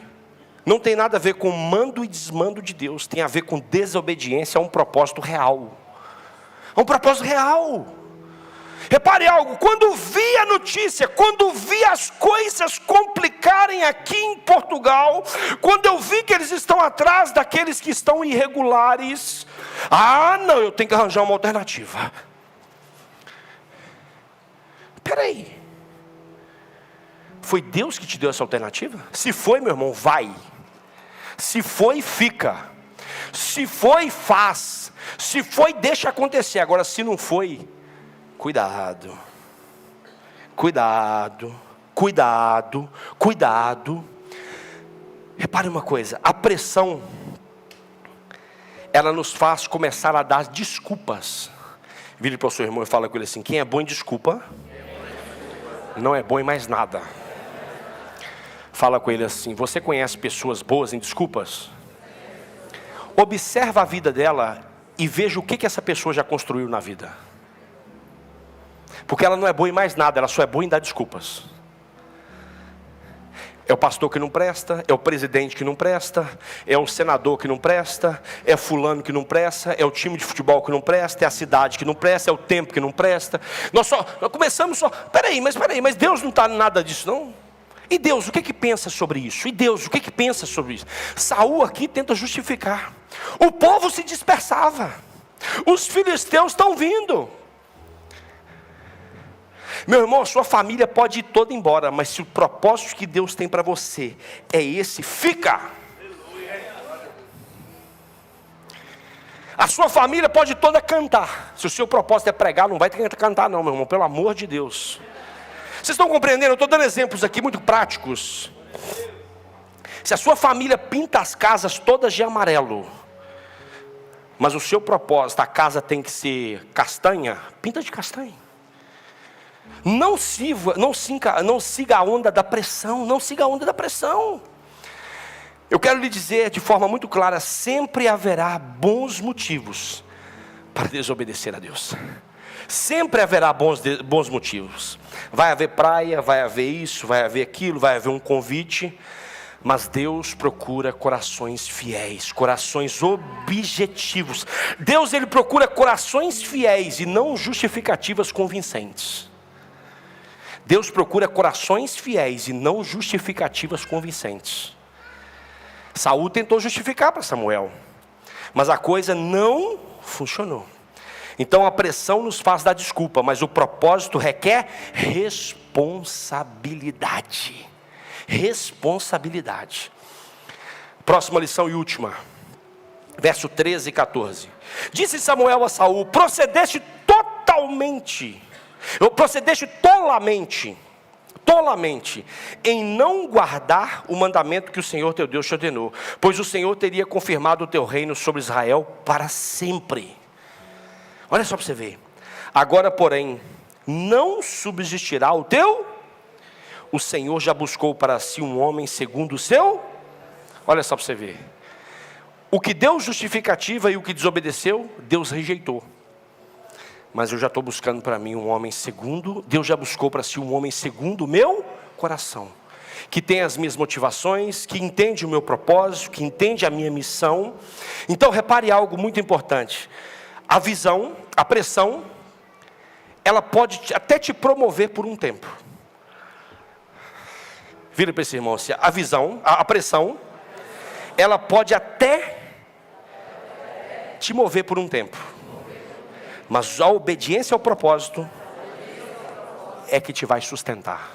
não tem nada a ver com mando e desmando de Deus, tem a ver com desobediência a um propósito real. A um propósito real. Repare algo, quando vi a notícia, quando vi as coisas complicarem aqui em Portugal, quando eu vi que eles estão atrás daqueles que estão irregulares, não, eu tenho que arranjar uma alternativa. Peraí, foi Deus que te deu essa alternativa? Se foi, meu irmão, vai. Se foi, fica. Se foi, faz. Se foi, deixa acontecer. Agora, se não foi, cuidado. Cuidado. Cuidado. Cuidado. Repare uma coisa, a pressão, ela nos faz começar a dar desculpas. Vire para o seu irmão e fala com ele assim, quem é bom em desculpa, não é bom em mais nada. Fala com ele assim, você conhece pessoas boas em desculpas? Observa a vida dela e veja o que essa pessoa já construiu na vida. Porque ela não é boa em mais nada, ela só é boa em dar desculpas. É o pastor que não presta, é o presidente que não presta, é o senador que não presta, é fulano que não presta, é o time de futebol que não presta, é a cidade que não presta, é o tempo que não presta. Nós começamos só, peraí, mas Deus não está nada disso não? E Deus, o que pensa sobre isso? E Deus, o que pensa sobre isso? Saul aqui tenta justificar. O povo se dispersava. Os filisteus estão vindo. Meu irmão, a sua família pode ir toda embora, mas se o propósito que Deus tem para você é esse, fica. A sua família pode toda cantar. Se o seu propósito é pregar, não vai ter que cantar não, meu irmão, pelo amor de Deus. Vocês estão compreendendo? Eu estou dando exemplos aqui muito práticos. Se a sua família pinta as casas todas de amarelo, mas o seu propósito, a casa tem que ser castanha, pinta de castanha. Não siga a onda da pressão, não siga a onda da pressão. Eu quero lhe dizer de forma muito clara, sempre haverá bons motivos para desobedecer a Deus. Sempre haverá bons motivos. Vai haver praia, vai haver isso, vai haver aquilo, vai haver um convite. Mas Deus procura corações fiéis, corações objetivos. Deus, Ele procura corações fiéis e não justificativas convincentes. Deus procura corações fiéis e não justificativas convincentes. Saul tentou justificar para Samuel, mas a coisa não funcionou. Então a pressão nos faz dar desculpa, mas o propósito requer responsabilidade. Responsabilidade. Próxima lição e última. Verso 13 e 14. Disse Samuel a Saul: procedeste tolamente, em não guardar o mandamento que o Senhor teu Deus te ordenou, pois o Senhor teria confirmado o teu reino sobre Israel para sempre. Olha só para você ver. Agora, porém, não subsistirá o Senhor já buscou para si um homem segundo o seu. Olha só para você ver. O que deu justificativa e o que desobedeceu, Deus rejeitou. Mas eu já estou buscando para mim um homem segundo. Deus já buscou para si um homem segundo o meu coração, que tem as minhas motivações, que entende o meu propósito, que entende a minha missão. Então repare algo muito importante: a visão, a pressão, ela pode até te promover por um tempo. Vira para esse irmão assim: a visão, a pressão, ela pode até te mover por um tempo, mas a obediência ao propósito é que te vai sustentar.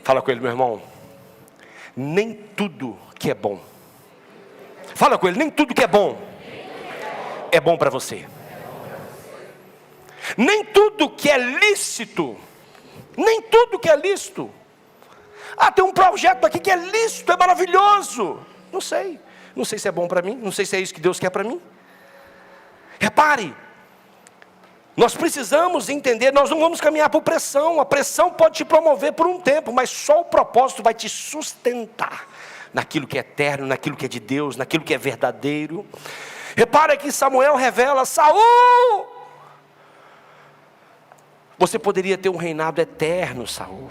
Fala com ele, meu irmão: nem tudo que é bom, fala com ele, nem tudo que é bom é bom para você. Nem tudo que é lícito, nem tudo que é lícito. Ah, tem um projeto aqui que é lícito, é maravilhoso. Não sei se é bom para mim, não sei se é isso que Deus quer para mim. Repare, nós precisamos entender, nós não vamos caminhar por pressão. A pressão pode te promover por um tempo, mas só o propósito vai te sustentar naquilo que é eterno, naquilo que é de Deus, naquilo que é verdadeiro. Repare que Samuel revela: Saul, você poderia ter um reinado eterno, Saul,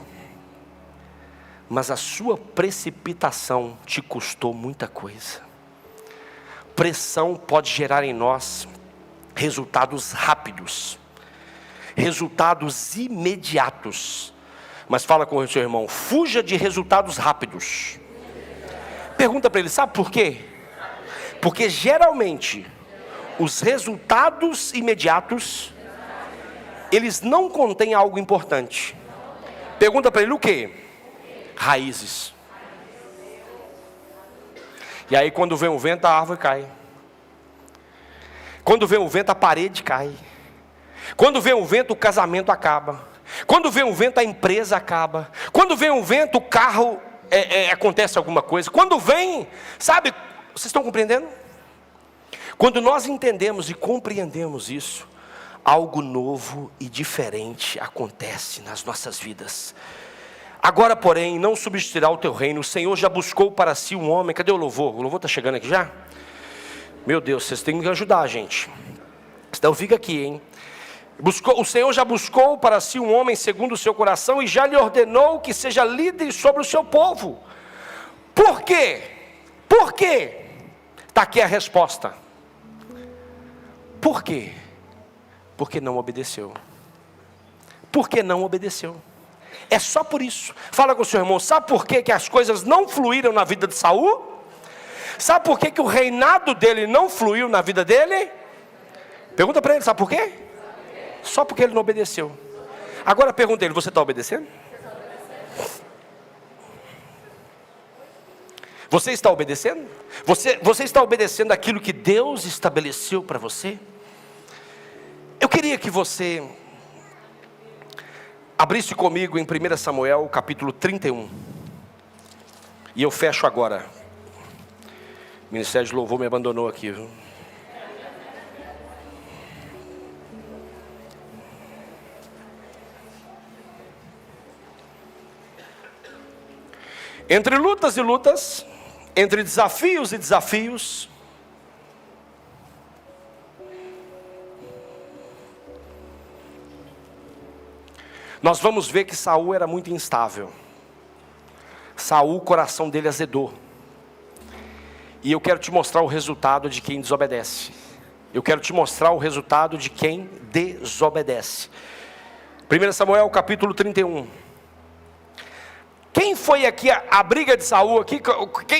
mas a sua precipitação te custou muita coisa. Pressão pode gerar em nós resultados rápidos, resultados imediatos. Mas fala com o seu irmão: fuja de resultados rápidos. Pergunta para ele: sabe por quê? Porque geralmente os resultados imediatos, eles não contêm algo importante. Pergunta para ele o quê? Raízes. E aí quando vem o vento, a árvore cai. Quando vem o vento, a parede cai. Quando vem o vento, o casamento acaba. Quando vem o vento, a empresa acaba. Quando vem o vento, o carro acontece alguma coisa. Quando vem, sabe, vocês estão compreendendo? Quando nós entendemos e compreendemos isso, algo novo e diferente acontece nas nossas vidas. Agora, porém, não substituirá o teu reino. O Senhor já buscou para si um homem. Cadê o louvor? O louvor está chegando aqui já? Meu Deus, vocês têm que me ajudar, gente. Então fica aqui, hein? O Senhor já buscou para si um homem segundo o seu coração e já lhe ordenou que seja líder sobre o seu povo. Por quê? Por quê? Está aqui a resposta. Por quê? Porque não obedeceu. Porque não obedeceu. É só por isso. Fala com o seu irmão: sabe por quê que as coisas não fluíram na vida de Saul? Sabe por quê que o reinado dele não fluiu na vida dele? Pergunta para ele: sabe por quê? Só porque ele não obedeceu. Agora pergunta ele: você está obedecendo? Você está obedecendo? Você está obedecendo aquilo que Deus estabeleceu para você? Eu queria que você abrisse comigo em 1 Samuel capítulo 31. E eu fecho agora. O Ministério de Louvor me abandonou aqui, viu? Entre lutas e lutas, entre desafios e desafios, nós vamos ver que Saul era muito instável. Saul, o coração dele azedou. E eu quero te mostrar o resultado de quem desobedece. Eu quero te mostrar o resultado de quem desobedece. 1 Samuel capítulo 31. Quem foi aqui a briga de Saul aqui?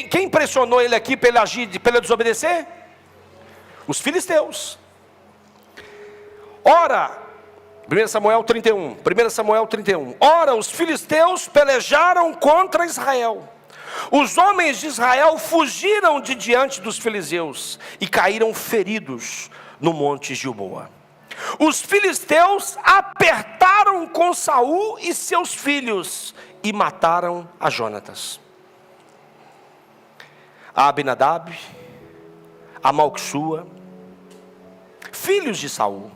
Quem pressionou ele aqui para ele agir, para ele desobedecer? Os filisteus. Ora, 1 Samuel 31. Ora, os filisteus pelejaram contra Israel. Os homens de Israel fugiram de diante dos filisteus e caíram feridos no monte Gilboa. Os filisteus apertaram com Saul e seus filhos e mataram a Jonatas, a Abinadab, a Malquissua, filhos de Saul.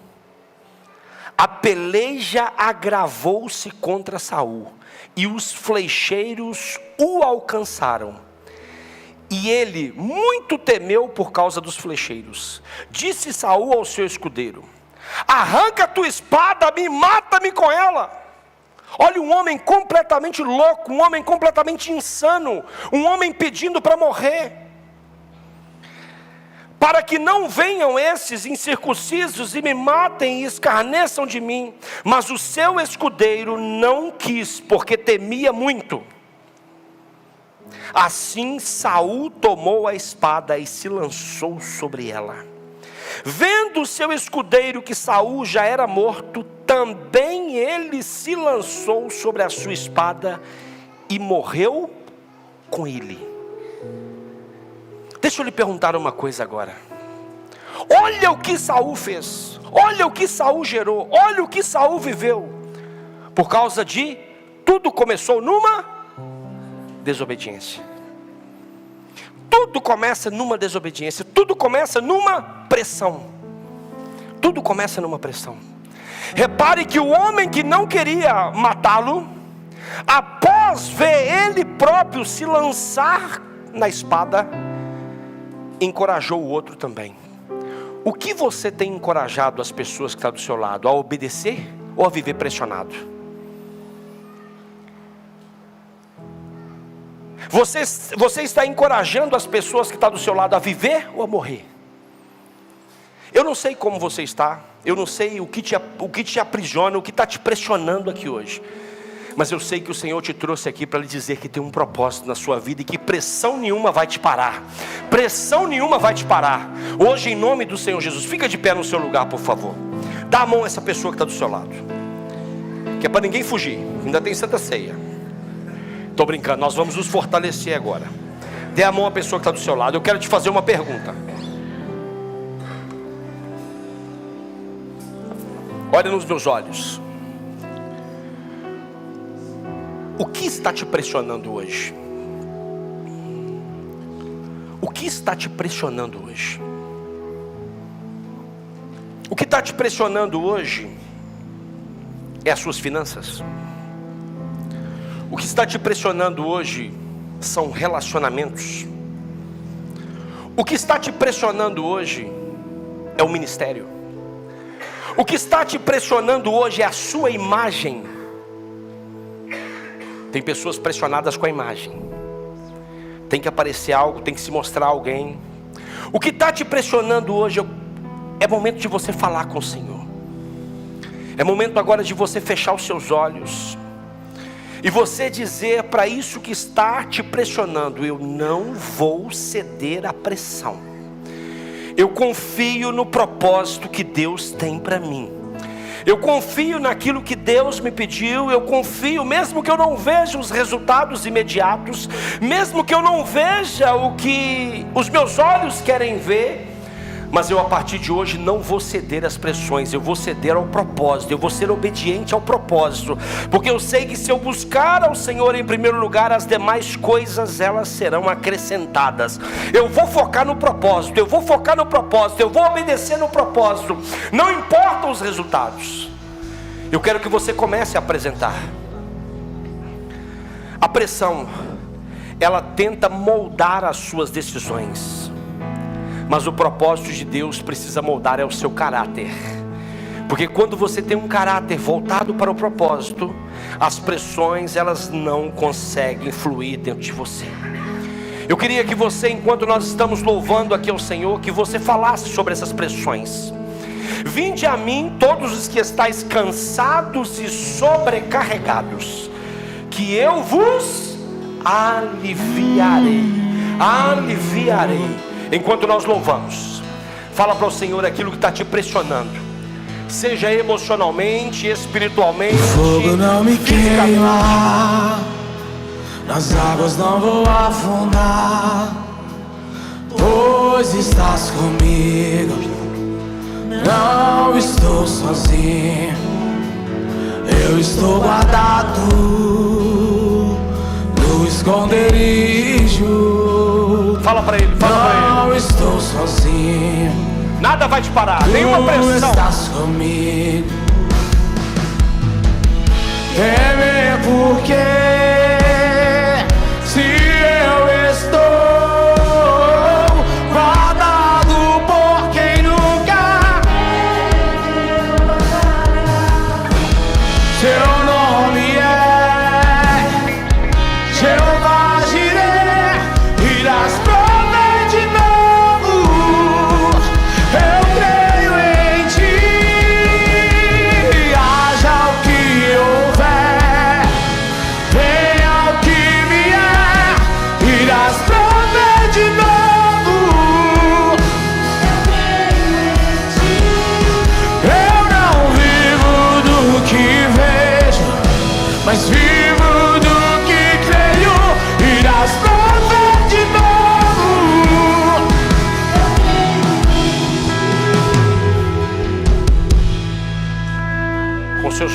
A peleja agravou-se contra Saul, e os flecheiros o alcançaram. E ele muito temeu por causa dos flecheiros. Disse Saul ao seu escudeiro: arranca a tua espada, me mata-me com ela. Olha, um homem completamente louco, um homem completamente insano, um homem pedindo para morrer. Para que não venham esses incircuncisos e me matem e escarneçam de mim. Mas o seu escudeiro não quis, porque temia muito. Assim Saul tomou a espada e se lançou sobre ela. Vendo o seu escudeiro que Saul já era morto, também ele se lançou sobre a sua espada e morreu com ele. Deixa eu lhe perguntar uma coisa agora. Olha o que Saul fez. Olha o que Saul gerou. Olha o que Saul viveu. Por causa de tudo começou numa desobediência. Tudo começa numa desobediência. Tudo começa numa pressão. Tudo começa numa pressão. Repare que o homem que não queria matá-lo, após ver ele próprio se lançar na espada, encorajou o outro também. O que você tem encorajado as pessoas que estão do seu lado? A obedecer ou a viver pressionado? Você está encorajando as pessoas que estão do seu lado a viver ou a morrer? Eu não sei como você está. Eu não sei o que te aprisiona, o que está te pressionando aqui hoje. Mas eu sei que o Senhor te trouxe aqui para lhe dizer que tem um propósito na sua vida e que pressão nenhuma vai te parar. Pressão nenhuma vai te parar. Hoje, em nome do Senhor Jesus, fica de pé no seu lugar, por favor. Dá a mão a essa pessoa que está do seu lado. Que é para ninguém fugir. Ainda tem Santa Ceia. Estou brincando, nós vamos nos fortalecer agora. Dê a mão à pessoa que está do seu lado. Eu quero te fazer uma pergunta. Olha nos meus olhos. O que está te pressionando hoje? O que está te pressionando hoje? O que está te pressionando hoje é as suas finanças. O que está te pressionando hoje são relacionamentos. O que está te pressionando hoje é o ministério. O que está te pressionando hoje é a sua imagem. Tem pessoas pressionadas com a imagem. Tem que aparecer algo, tem que se mostrar alguém. O que está te pressionando hoje é momento de você falar com o Senhor. É momento agora de você fechar os seus olhos e você dizer para isso que está te pressionando: eu não vou ceder à pressão. Eu confio no propósito que Deus tem para mim. Eu confio naquilo que Deus me pediu. Eu confio, mesmo que eu não veja os resultados imediatos, mesmo que eu não veja o que os meus olhos querem ver, mas eu a partir de hoje não vou ceder às pressões. Eu vou ceder ao propósito. Eu vou ser obediente ao propósito, porque eu sei que se eu buscar ao Senhor em primeiro lugar, as demais coisas elas serão acrescentadas. Eu vou focar no propósito. Eu vou focar no propósito. Eu vou obedecer no propósito. Não importam os resultados. Eu quero que você comece a apresentar. A pressão, ela tenta moldar as suas decisões, mas o propósito de Deus precisa moldar é o seu caráter. Porque quando você tem um caráter voltado para o propósito, as pressões elas não conseguem fluir dentro de você. Eu queria que você, enquanto nós estamos louvando aqui ao Senhor, que você falasse sobre essas pressões. Vinde a mim todos os que estáis cansados e sobrecarregados, que eu vos aliviarei. Aliviarei. Enquanto nós louvamos, fala para o Senhor aquilo que está te pressionando, seja emocionalmente, espiritualmente. Fogo não me queima, nas águas não vou afundar, pois estás comigo, não estou sozinho. Eu estou guardado no esconderijo. Fala para ele, fala para ele. Não estou sozinho. Nada vai te parar, nenhuma pressão. Tu estás comigo. Temer porque se eu estou guardado por quem nunca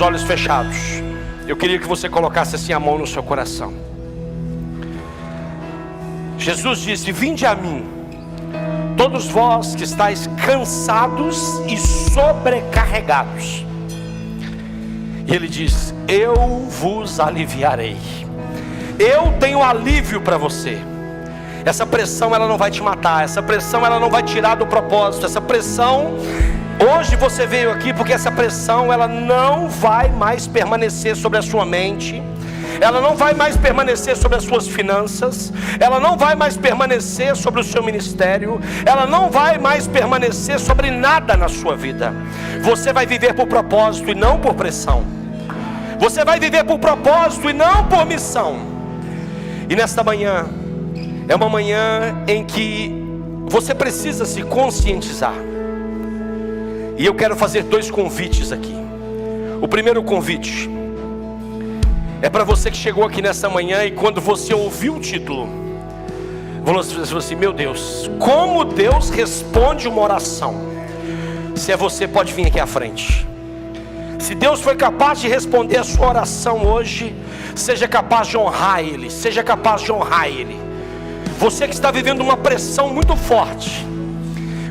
seus olhos fechados, eu queria que você colocasse assim a mão no seu coração. Jesus disse: vinde a mim, todos vós que estáis cansados e sobrecarregados. E Ele diz: eu vos aliviarei. Eu tenho alívio para você. Essa pressão ela não vai te matar, essa pressão ela não vai tirar do propósito. Essa pressão, hoje você veio aqui porque essa pressão ela não vai mais permanecer sobre a sua mente. Ela não vai mais permanecer sobre as suas finanças. Ela não vai mais permanecer sobre o seu ministério. Ela não vai mais permanecer sobre nada na sua vida. Você vai viver por propósito e não por pressão. Você vai viver por propósito e não por missão. E nesta manhã é uma manhã em que você precisa se conscientizar. E eu quero fazer 2 convites aqui. O primeiro convite é para você que chegou aqui nessa manhã e quando você ouviu o título, você falou assim: meu Deus, como Deus responde uma oração? Se é você, pode vir aqui à frente. Se Deus foi capaz de responder a sua oração hoje, seja capaz de honrar Ele. Seja capaz de honrar Ele. Você que está vivendo uma pressão muito forte,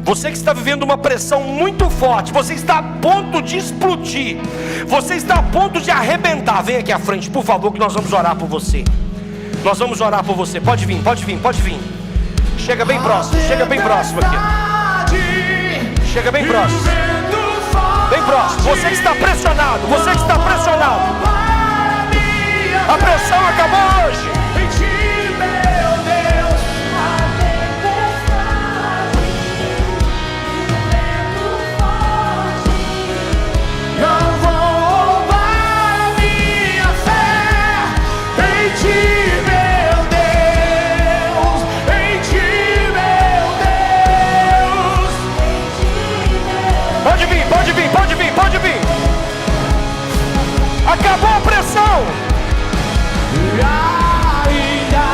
você que está vivendo uma pressão muito forte, você está a ponto de explodir, você está a ponto de arrebentar, vem aqui à frente, por favor, que nós vamos orar por você. Nós vamos orar por você. Pode vir, pode vir, pode vir. Chega bem próximo, chega bem próximo aqui. Chega bem próximo. Bem próximo. Você que está pressionado, você que está pressionado. A pressão acabou hoje. Pode vir. Acabou a pressão. E ainda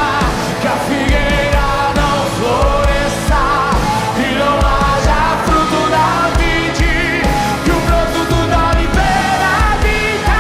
que a figueira não floresça e não haja fruto da vide, que o broto do da libera a vida.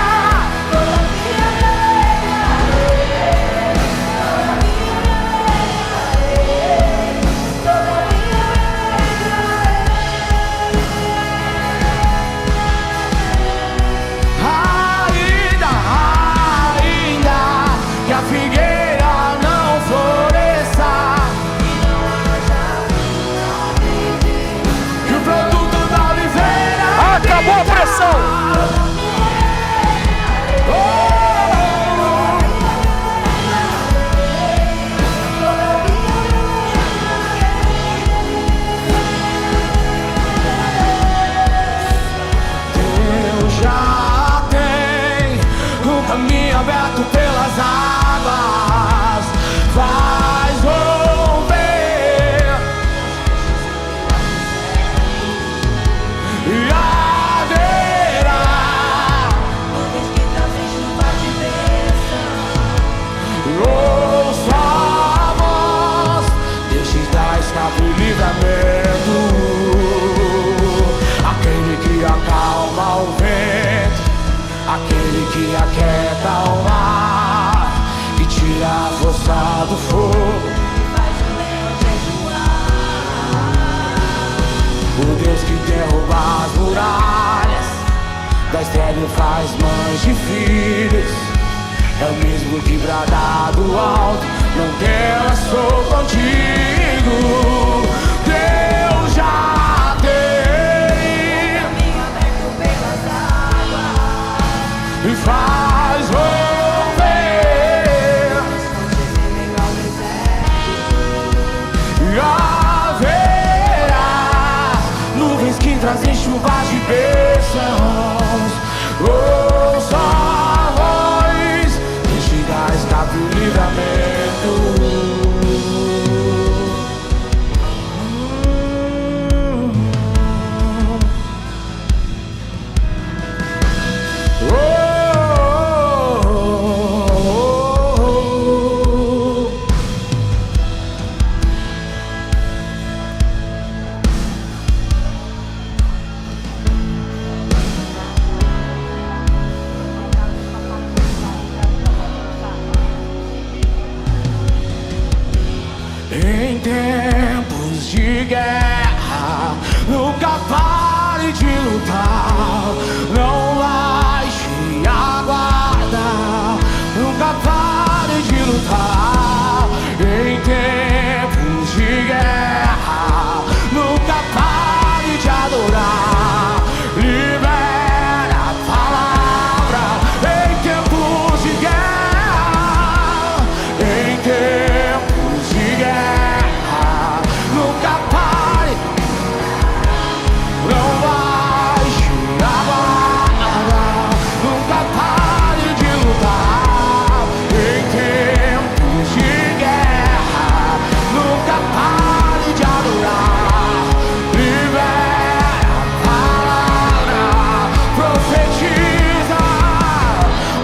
Aquele que aquieta o mar e tira a força do fogo, faz o leão jejuar. O Deus que derruba as muralhas, da estéril faz mães de filhos. É o mesmo que brada do alto: não temas, sou contigo. Deus já tem caminho aberto pelas águas e faz romper e haverá nuvens que trazem chuvas de bênçãos. Ouça a voz que te dá escape e livramento. Em tempos de guerra, nunca pare de lutar. Não baixe a guarda, nunca pare de lutar. Em tempos de guerra, nunca pare de adorar. Libera a palavra. Em tempos de guerra, em tempos de guerra, nunca pare. Não baixe a guarda, nunca pare de lutar. Em tempos de guerra, nunca pare de adorar. Libera a palavra, profetiza.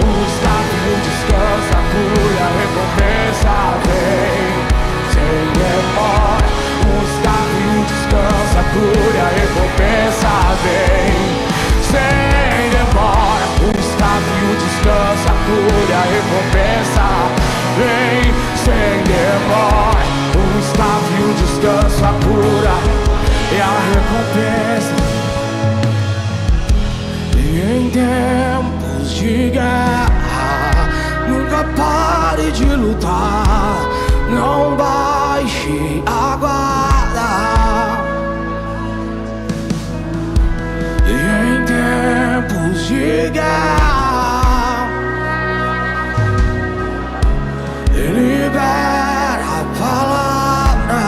O estável descansa, a cura, a recompensa vem sem demora. O estável descansa, a cura, a recompensa vem sem demora. O estável descansa, a cura, a recompensa vem sem demora. O estável descansa, a cura e a recompensa. E em tempos de guerra, nunca pare de lutar. Não baixe a guarda. E em tempos de guerra, libera a palavra,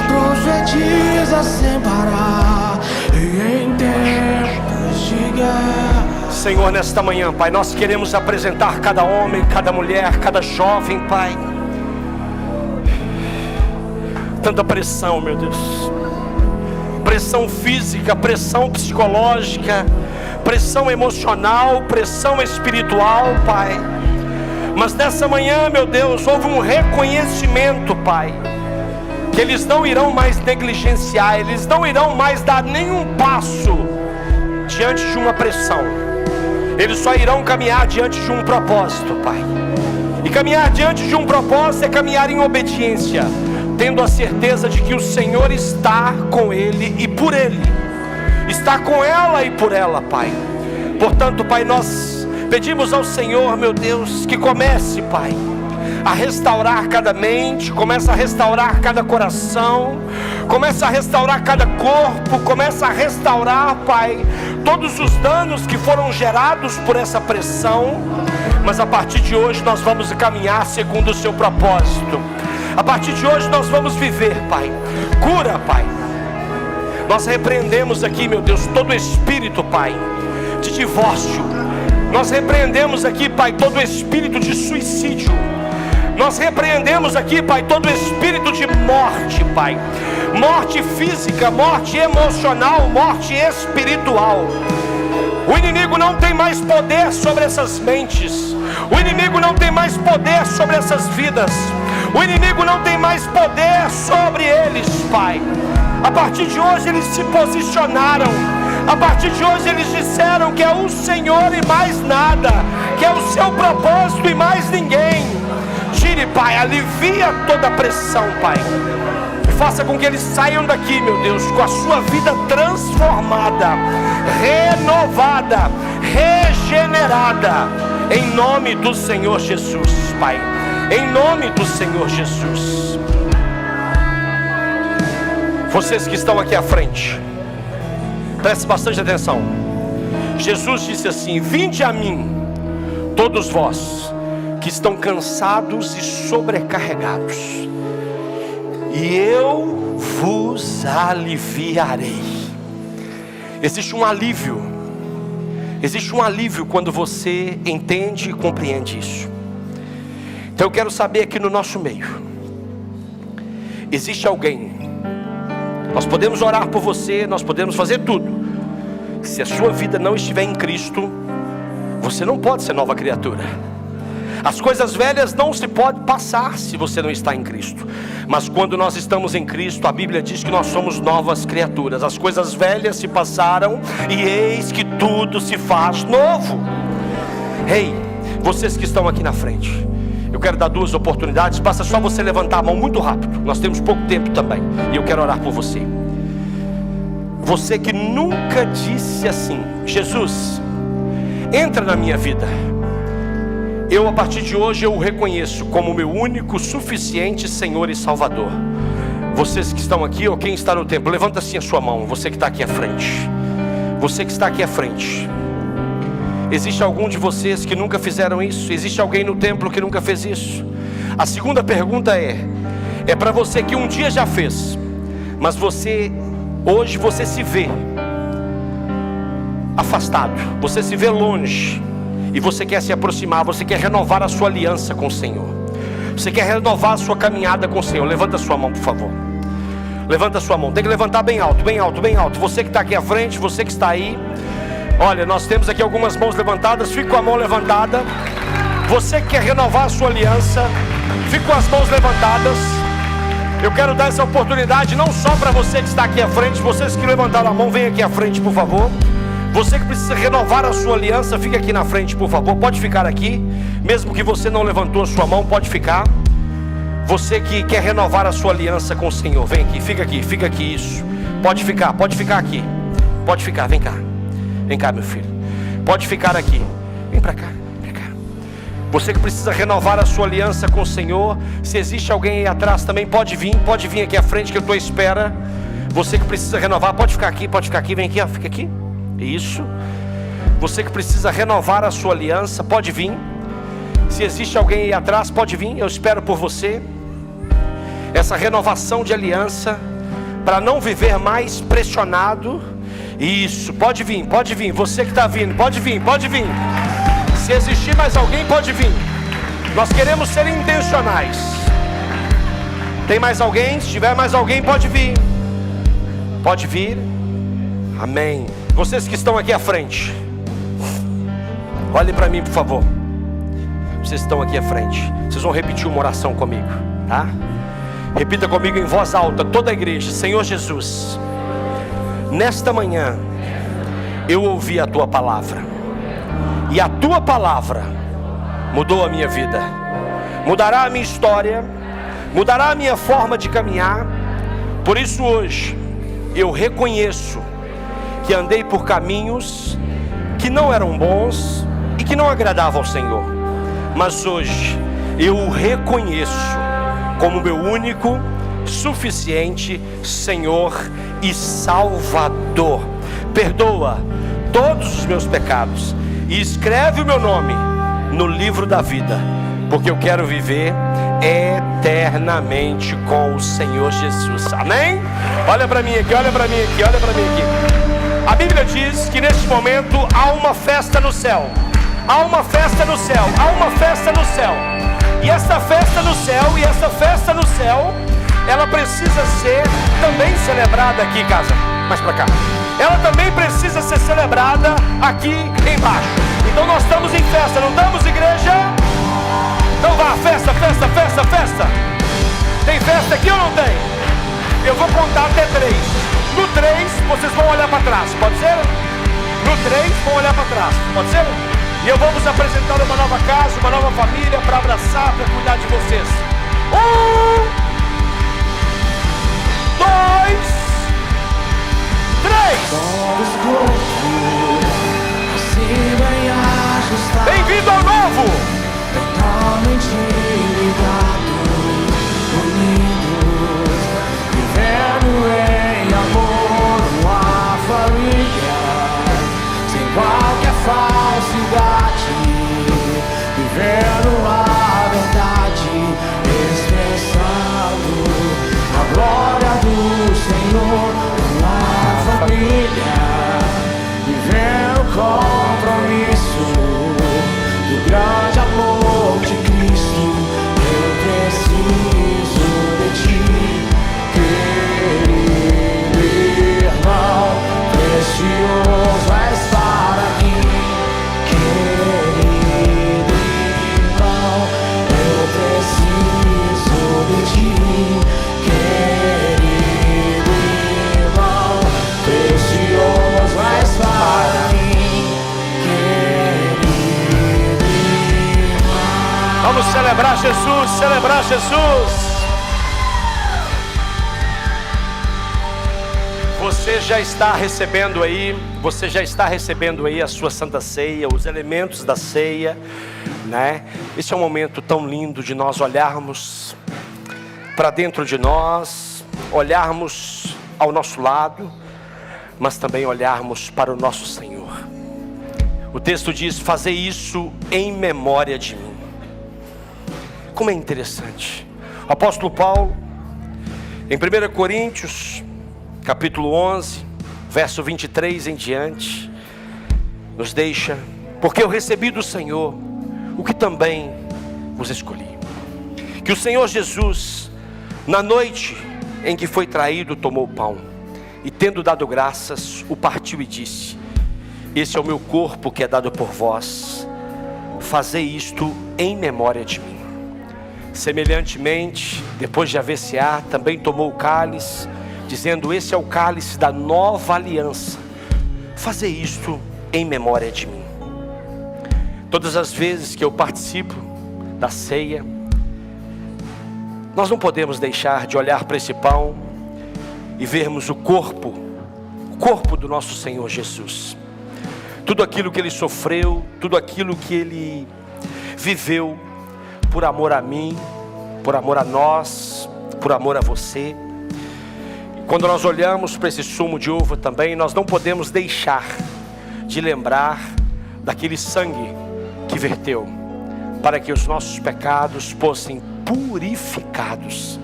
profetiza sem parar. E em tempos de guerra. Senhor, nesta manhã, Pai, nós queremos apresentar cada homem, cada mulher, cada jovem, Pai. Tanta pressão, meu Deus. Pressão física, pressão psicológica, pressão emocional, pressão espiritual, Pai. Mas nessa manhã, meu Deus, houve um reconhecimento, Pai, que eles não irão mais negligenciar, eles não irão mais dar nenhum passo diante de uma pressão. Eles só irão caminhar diante de um propósito, Pai. E caminhar diante de um propósito é caminhar em obediência, tendo a certeza de que o Senhor está com ele e por ele, está com ela e por ela, Pai. Portanto, Pai, nós pedimos ao Senhor, meu Deus, que comece, Pai, a restaurar cada mente, começa a restaurar cada coração, começa a restaurar cada corpo, começa a restaurar, Pai, todos os danos que foram gerados por essa pressão. Mas a partir de hoje nós vamos caminhar segundo o seu propósito. A partir de hoje nós vamos viver, Pai. Cura, Pai. Nós repreendemos aqui, meu Deus, todo espírito, Pai, de divórcio. Nós repreendemos aqui, Pai, todo espírito de suicídio. Nós repreendemos aqui, Pai, todo espírito de morte, Pai. Morte física, morte emocional, morte espiritual. O inimigo não tem mais poder sobre essas mentes. O inimigo não tem mais poder sobre essas vidas. O inimigo não tem mais poder sobre eles, Pai. A partir de hoje eles se posicionaram. A partir de hoje eles disseram que é o Senhor e mais nada, que é o seu propósito e mais ninguém. Tire, Pai, alivia toda a pressão, Pai. E faça com que eles saiam daqui, meu Deus, com a sua vida transformada, renovada, regenerada, em nome do Senhor Jesus, Pai. Em nome do Senhor Jesus. Vocês que estão aqui à frente, preste bastante atenção. Jesus disse assim: vinde a mim, todos vós que estão cansados e sobrecarregados, e eu vos aliviarei. Existe um alívio. Existe um alívio quando você entende e compreende isso. Então eu quero saber aqui no nosso meio, existe alguém, nós podemos orar por você, nós podemos fazer tudo. Se a sua vida não estiver em Cristo, você não pode ser nova criatura. As coisas velhas não se pode passar se você não está em Cristo. Mas quando nós estamos em Cristo, a Bíblia diz que nós somos novas criaturas. As coisas velhas se passaram e eis que tudo se faz novo. Ei, vocês que estão aqui na frente, Eu quero dar 2 oportunidades. Basta só você levantar a mão muito rápido. Nós temos pouco tempo também. E eu quero orar por você. Você que nunca disse assim: Jesus, entra na minha vida. Eu, a partir de hoje, eu o reconheço como meu único, suficiente Senhor e Salvador. Vocês que estão aqui ou quem está no templo, levanta assim a sua mão. Você que está aqui à frente. Você que está aqui à frente. Existe algum de vocês que nunca fizeram isso? Existe alguém no templo que nunca fez isso? A segunda pergunta é para você que um dia já fez, mas hoje você se vê afastado, você se vê longe, e você quer se aproximar, você quer renovar a sua aliança com o Senhor, você quer renovar a sua caminhada com o Senhor. Levanta a sua mão, por favor. Levanta a sua mão, tem que levantar bem alto, bem alto, bem alto. Você que está aqui à frente, você que está aí. Olha, nós temos aqui algumas mãos levantadas. Fique com a mão levantada. Você que quer renovar a sua aliança, fique com as mãos levantadas. Eu quero dar essa oportunidade não só para você que está aqui à frente. Vocês que levantaram a mão, vem aqui à frente, por favor. Você que precisa renovar a sua aliança, fique aqui na frente, por favor. Pode ficar aqui. Mesmo que você não levantou a sua mão, pode ficar. Você que quer renovar a sua aliança com o Senhor, vem aqui, fica aqui, isso. Pode ficar aqui. Pode ficar, vem cá. Vem cá, meu filho. Pode ficar aqui. Vem para cá, vem cá. Você que precisa renovar a sua aliança com o Senhor, se existe alguém aí atrás também, pode vir aqui à frente que eu estou à espera. Você que precisa renovar, pode ficar aqui, vem aqui, ó, fica aqui. Isso. Você que precisa renovar a sua aliança, pode vir. Se existe alguém aí atrás, pode vir, eu espero por você. Essa renovação de aliança, para não viver mais pressionado. Isso, pode vir, você que está vindo, pode vir. Se existir mais alguém, pode vir. Nós queremos ser intencionais. Tem mais alguém? Se tiver mais alguém, pode vir. Pode vir. Amém. Vocês que estão aqui à frente, olhem para mim, por favor. Vocês estão aqui à frente. Vocês vão repetir uma oração comigo, tá? Repita comigo em voz alta, toda a igreja. Senhor Jesus, nesta manhã eu ouvi a tua palavra, e a tua palavra mudou a minha vida, mudará a minha história, mudará a minha forma de caminhar. Por isso hoje eu reconheço que andei por caminhos que não eram bons e que não agradavam ao Senhor, mas hoje eu o reconheço como meu único, suficiente Senhor e Salvador. Perdoa todos os meus pecados e escreve o meu nome no livro da vida, porque eu quero viver eternamente com o Senhor Jesus. Amém? Olha para mim aqui. A Bíblia diz que neste momento há uma festa no céu. E essa festa no céu, ela precisa ser também celebrada aqui em casa. Mais pra cá. Ela também precisa ser celebrada aqui embaixo. Então nós estamos em festa, não estamos, igreja? Então vá, festa. Tem festa aqui ou não tem? Eu vou contar até 3. No 3, vocês vão olhar para trás, pode ser? No 3, vão olhar para trás, pode ser? E eu vou vos apresentar uma nova casa, uma nova família para abraçar, para cuidar de vocês. 1, 2, 3. Bem-vindo ao novo. Totalmente ligados, unidos, vivendo em amor, uma família, sem qualquer falsidade, vivendo a verdade, expressão Jesus, celebrar Jesus. Você já está recebendo aí a sua Santa Ceia, os elementos da ceia, né? Esse é um momento tão lindo de nós olharmos para dentro de nós, olharmos ao nosso lado, mas também olharmos para o nosso Senhor. O texto diz: fazer isso em memória de mim. Como é interessante. O apóstolo Paulo, em 1 Coríntios, capítulo 11, verso 23 em diante, nos deixa: porque eu recebi do Senhor o que também vos escolhi, que o Senhor Jesus, na noite em que foi traído, tomou o pão, e tendo dado graças, o partiu e disse: esse é o meu corpo que é dado por vós, fazei isto em memória de mim. Semelhantemente, depois de haver ceado, também tomou o cálice, dizendo: esse é o cálice da nova aliança, fazei isto em memória de mim. Todas as vezes que eu participo da ceia, nós não podemos deixar de olhar para esse pão e vermos o corpo do nosso Senhor Jesus. Tudo aquilo que Ele sofreu, tudo aquilo que Ele viveu, por amor a mim, por amor a nós, por amor a você. Quando nós olhamos para esse sumo de uva também, nós não podemos deixar de lembrar daquele sangue que verteu, para que os nossos pecados fossem purificados,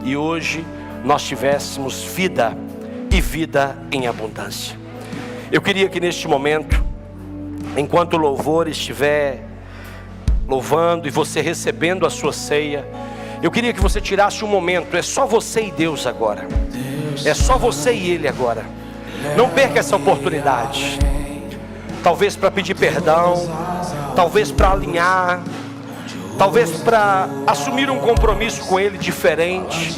e hoje nós tivéssemos vida, e vida em abundância. Eu queria que neste momento, enquanto o louvor estiver louvando e você recebendo a sua ceia, eu queria que você tirasse um momento. É só você e Deus agora, é só você e Ele agora. Não perca essa oportunidade, talvez para pedir perdão, talvez para alinhar, talvez para assumir um compromisso com Ele diferente,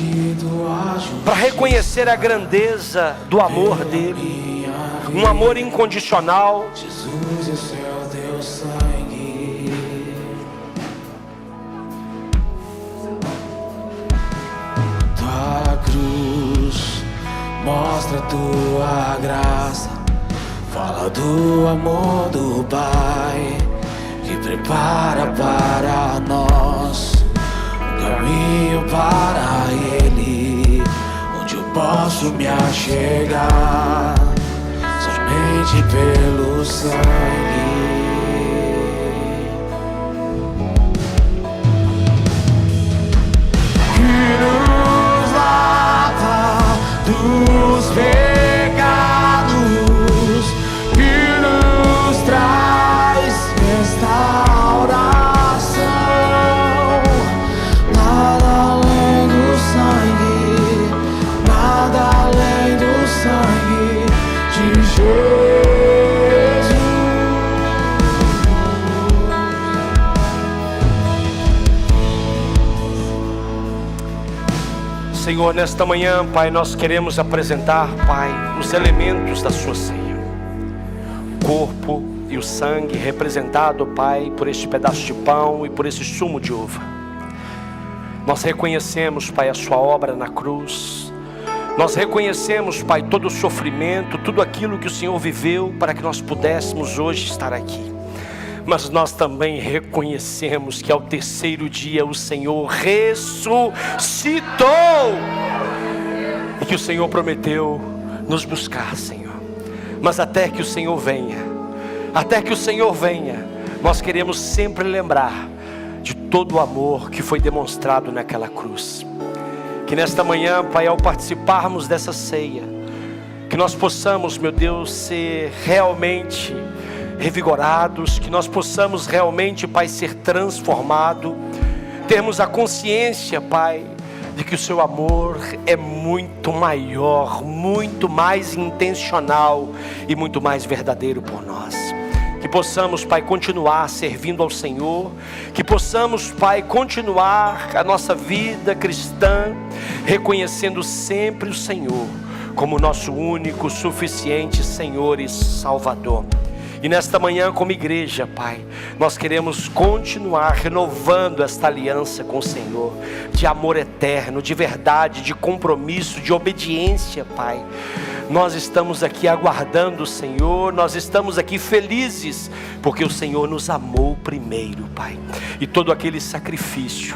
para reconhecer a grandeza do amor dEle, um amor incondicional. Jesus, esse é o teu sangue. Tua cruz mostra tua graça, fala do amor do Pai, que prepara para nós um caminho para Ele, onde eu posso me achegar somente pelo sangue. Que nos lava dos pecados, que nos traz restauração. Nada além do sangue, nada além do sangue de Jesus. Senhor, nesta manhã, Pai, nós queremos apresentar, Pai, os elementos da sua ceia, o corpo e o sangue representado, Pai, por este pedaço de pão e por esse sumo de uva. Nós reconhecemos, Pai, a sua obra na cruz. Nós reconhecemos, Pai, todo o sofrimento, tudo aquilo que o Senhor viveu para que nós pudéssemos hoje estar aqui. Mas nós também reconhecemos que ao terceiro dia o Senhor ressuscitou, e que o Senhor prometeu nos buscar, Senhor. Mas até que o Senhor venha, nós queremos sempre lembrar de todo o amor que foi demonstrado naquela cruz. Que nesta manhã, Pai, ao participarmos dessa ceia, que nós possamos, meu Deus, ser realmente revigorados, que nós possamos realmente, Pai, ser transformados, termos a consciência, Pai, de que o seu amor é muito maior, muito mais intencional e muito mais verdadeiro por nós. Que possamos, Pai, continuar servindo ao Senhor, que possamos, Pai, continuar a nossa vida cristã, reconhecendo sempre o Senhor como nosso único, suficiente Senhor e Salvador. E nesta manhã, como igreja, Pai, nós queremos continuar renovando esta aliança com o Senhor, de amor eterno, de verdade, de compromisso, de obediência, Pai. Nós estamos aqui aguardando o Senhor, nós estamos aqui felizes, porque o Senhor nos amou primeiro, Pai. E todo aquele sacrifício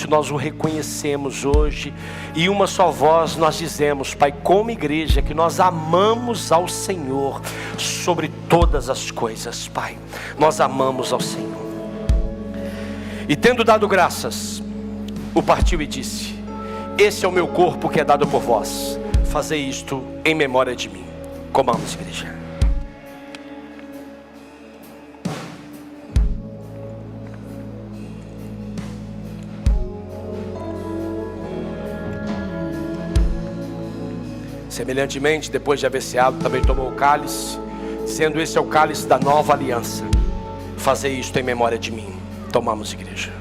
nós o reconhecemos hoje, e uma só voz nós dizemos, Pai, como igreja, que nós amamos ao Senhor sobre todas as coisas, Pai. Nós amamos ao Senhor. E tendo dado graças, o partiu e disse: esse é o meu corpo que é dado por vós, fazei isto em memória de mim. Comamos, igreja. Semelhantemente, depois de haver ceado, também tomou o cálice, dizendo: esse é o cálice da nova aliança, fazei isto em memória de mim. Tomamos, igreja.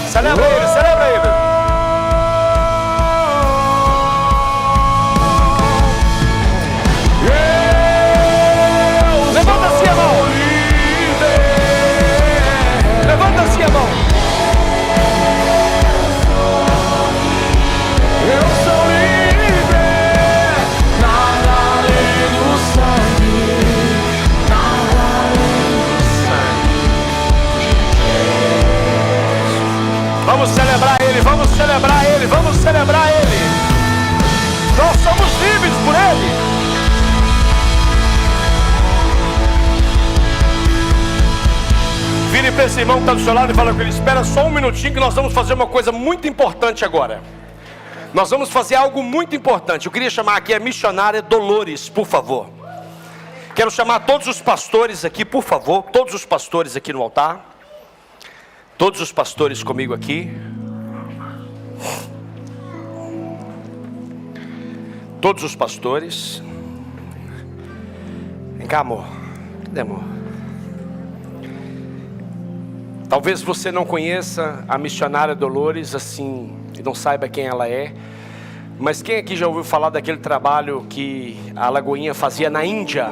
Celebra ele, celebra ele. Levanta-se a mão. Levanta-se a mão. Eu sou livre, nada além do sangue, nada além do sangue de Jesus. Vamos celebrar ele, vamos celebrar ele, vamos celebrar ele. Nós somos livres por ele. Vire para esse irmão que está do seu lado e fala com ele: espera só um minutinho que nós vamos fazer uma coisa muito importante agora. Nós vamos fazer algo muito importante. Eu queria chamar aqui a missionária Dolores, por favor. Quero chamar todos os pastores aqui, por favor. Todos os pastores aqui no altar. Todos os pastores comigo aqui. Todos os pastores. Vem cá, amor. Cadê, amor? Talvez você não conheça a missionária Dolores assim, e não saiba quem ela é. Mas quem aqui já ouviu falar daquele trabalho que a Lagoinha fazia na Índia?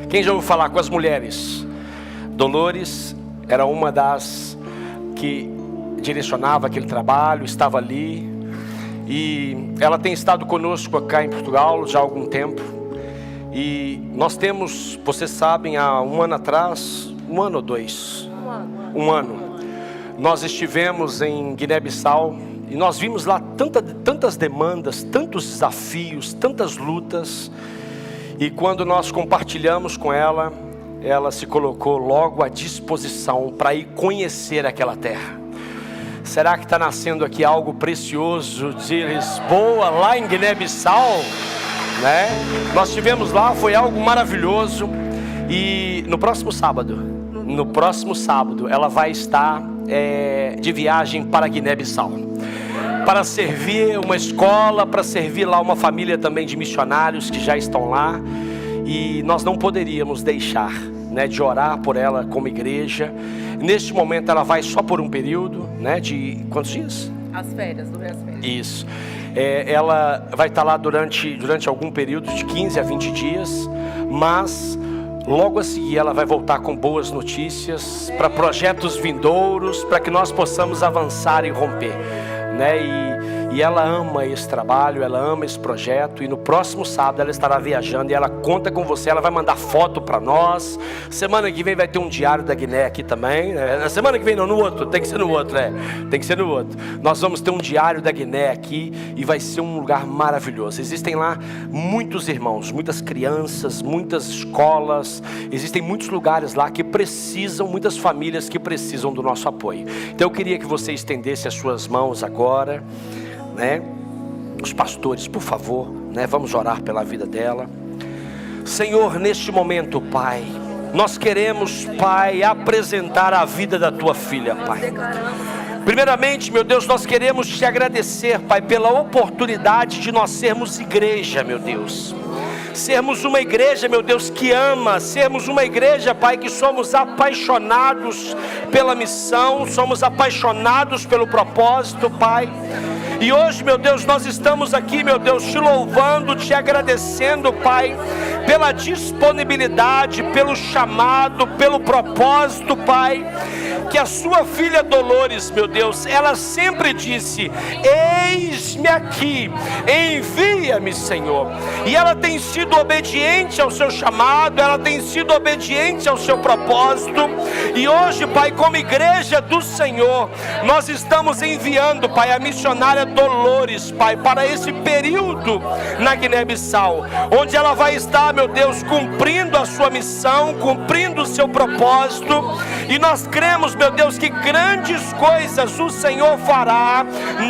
Quem já ouviu falar com as mulheres? Dolores era uma das que direcionava aquele trabalho, estava ali. E ela tem estado conosco aqui em Portugal já há algum tempo. E nós temos, vocês sabem, há um ano atrás, um ano ou dois? Um ano. Nós estivemos em Guiné-Bissau e nós vimos lá tantas demandas, tantos desafios, tantas lutas. E quando nós compartilhamos com ela, ela se colocou logo à disposição para ir conhecer aquela terra. Será que está nascendo aqui algo precioso de Lisboa, lá em Guiné-Bissau? Né? Nós estivemos lá, foi algo maravilhoso. E no próximo sábado, ela vai estar de viagem para Guiné-Bissau, para servir uma escola, para servir lá uma família também de missionários que já estão lá. E nós não poderíamos deixar, né, de orar por ela como igreja. Neste momento ela vai só por um período, né, de quantos dias? As férias, durante as férias. Isso. Ela vai estar lá durante algum período de 15 a 20 dias, mas logo a seguir ela vai voltar com boas notícias para projetos vindouros, para que nós possamos avançar e romper, né? E ela ama esse trabalho, ela ama esse projeto. E no próximo sábado ela estará viajando e ela conta com você. Ela vai mandar foto para nós. Semana que vem vai ter um diário da Guiné aqui também. Na semana que vem não, no outro, tem que ser no outro, tem que ser no outro. Nós vamos ter um diário da Guiné aqui e vai ser um lugar maravilhoso. Existem lá muitos irmãos, muitas crianças, muitas escolas. Existem muitos lugares lá que precisam, muitas famílias que precisam do nosso apoio. Então eu queria que você estendesse as suas mãos agora, né? Os pastores, por favor, né? Vamos orar pela vida dela. Senhor, neste momento, Pai, nós queremos, Pai, apresentar a vida da tua filha, Pai. Primeiramente, meu Deus, nós queremos te agradecer, Pai, pela oportunidade de nós sermos igreja, meu Deus. sermos uma igreja, meu Deus, que ama, sermos uma igreja, Pai, que somos apaixonados pela missão, somos apaixonados pelo propósito, Pai. E hoje, meu Deus, nós estamos aqui, meu Deus, te louvando, te agradecendo, Pai, pela disponibilidade, pelo chamado, pelo propósito, Pai. Que a sua filha Dolores, meu Deus, ela sempre disse: eis-me aqui, envia-me, Senhor. E ela tem sido obediente ao seu chamado, ela tem sido obediente ao seu propósito. E hoje, Pai, como igreja do Senhor, nós estamos enviando, Pai, a missionária Dolores, Pai, para esse período na Guiné-Bissau, onde ela vai estar, meu Deus, cumprindo a sua missão, cumprindo o seu propósito. E nós cremos, meu Deus, que grandes coisas o Senhor fará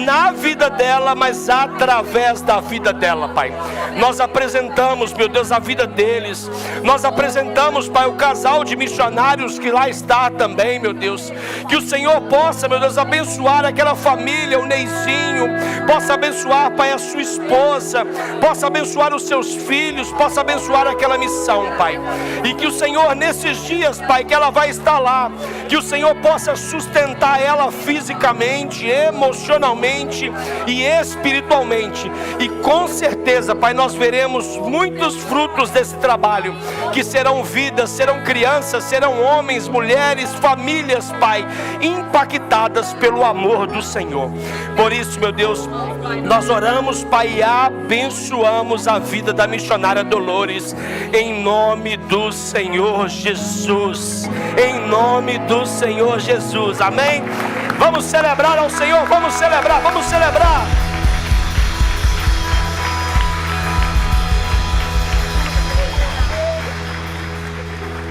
na vida dela, mas através da vida dela, Pai. Nós apresentamos, meu Deus, a vida deles. Nós apresentamos, Pai, o casal de missionários que lá está também, meu Deus. Que o Senhor possa, meu Deus, abençoar aquela família, o Neizinho, possa abençoar, Pai, a sua esposa, possa abençoar os seus filhos, possa abençoar aquela missão, Pai. E que o Senhor, nesses dias, Pai, que ela vai estar lá, que o Senhor possa sustentar ela fisicamente, emocionalmente e espiritualmente. E com certeza, Pai, nós veremos muitos frutos desse trabalho, que serão vidas, serão crianças, serão homens, mulheres, famílias, Pai, impactadas pelo amor do Senhor. Por isso, meu Deus, nós oramos, Pai, e abençoamos a vida da missionária Dolores, em nome do Senhor Jesus, em nome do Senhor Jesus, amém? Vamos celebrar ao Senhor, vamos celebrar, vamos celebrar.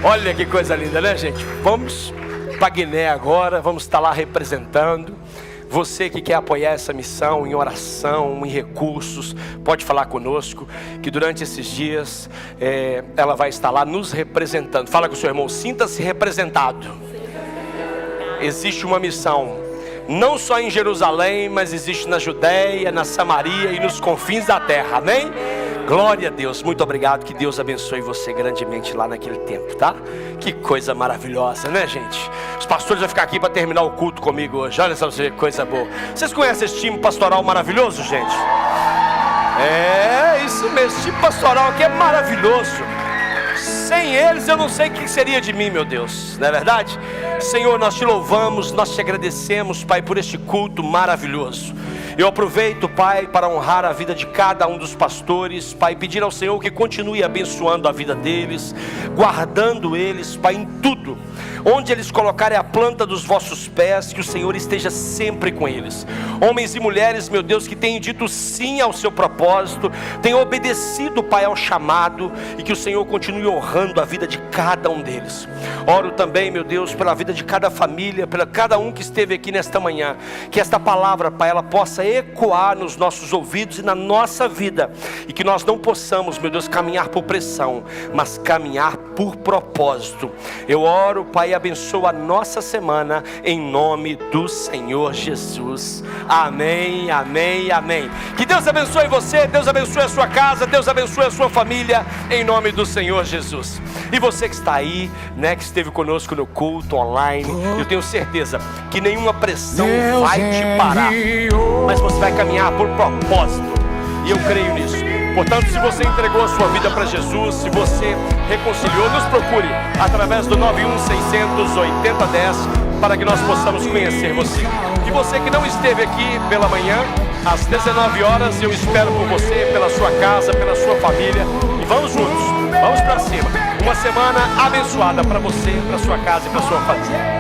Olha que coisa linda, né, gente? Vamos para Guiné agora, vamos estar lá representando. Você que quer apoiar essa missão em oração, em recursos, pode falar conosco, que durante esses dias ela vai estar lá nos representando. Fala com o seu irmão, sinta-se representado. Existe uma missão, não só em Jerusalém, mas existe na Judéia, na Samaria e nos confins da terra, amém? Glória a Deus, muito obrigado, que Deus abençoe você grandemente lá naquele tempo, tá? Que coisa maravilhosa, né, gente? Os pastores vão ficar aqui para terminar o culto comigo hoje, olha só que coisa boa. Vocês conhecem esse time pastoral maravilhoso, gente? É, isso mesmo, esse time pastoral aqui é maravilhoso. Sem eles eu não sei o que seria de mim, meu Deus, não é verdade? Senhor, nós te louvamos, nós te agradecemos, Pai, por este culto maravilhoso. Eu aproveito, Pai, para honrar a vida de cada um dos pastores, Pai, pedir ao Senhor que continue abençoando a vida deles, guardando eles, Pai, em tudo. Onde eles colocarem a planta dos vossos pés, que o Senhor esteja sempre com eles. Homens e mulheres, meu Deus, que têm dito sim ao seu propósito, têm obedecido, Pai, ao chamado, e que o Senhor continue honrando a vida de cada um deles. Oro também, meu Deus, pela vida de cada família, pela cada um que esteve aqui nesta manhã, que esta palavra, Pai, ela possa ecoar nos nossos ouvidos e na nossa vida, e que nós não possamos, meu Deus, caminhar por pressão, mas caminhar por propósito. Eu oro, Pai, e abençoa a nossa semana em nome do Senhor Jesus, amém, amém, amém. Que Deus abençoe você, Deus abençoe a sua casa, Deus abençoe a sua família, em nome do Senhor Jesus. E você que está aí, né, que esteve conosco no culto online, eu tenho certeza que nenhuma pressão vai te parar, mas você vai caminhar por propósito, e eu creio nisso. Portanto, se você entregou a sua vida para Jesus, se você reconciliou, nos procure através do 91600-8010, para que nós possamos conhecer você. E você que não esteve aqui pela manhã, às 19 horas, eu espero por você, pela sua casa, pela sua família, e vamos juntos, vamos para cima. Uma semana abençoada para você, para sua casa e para sua família.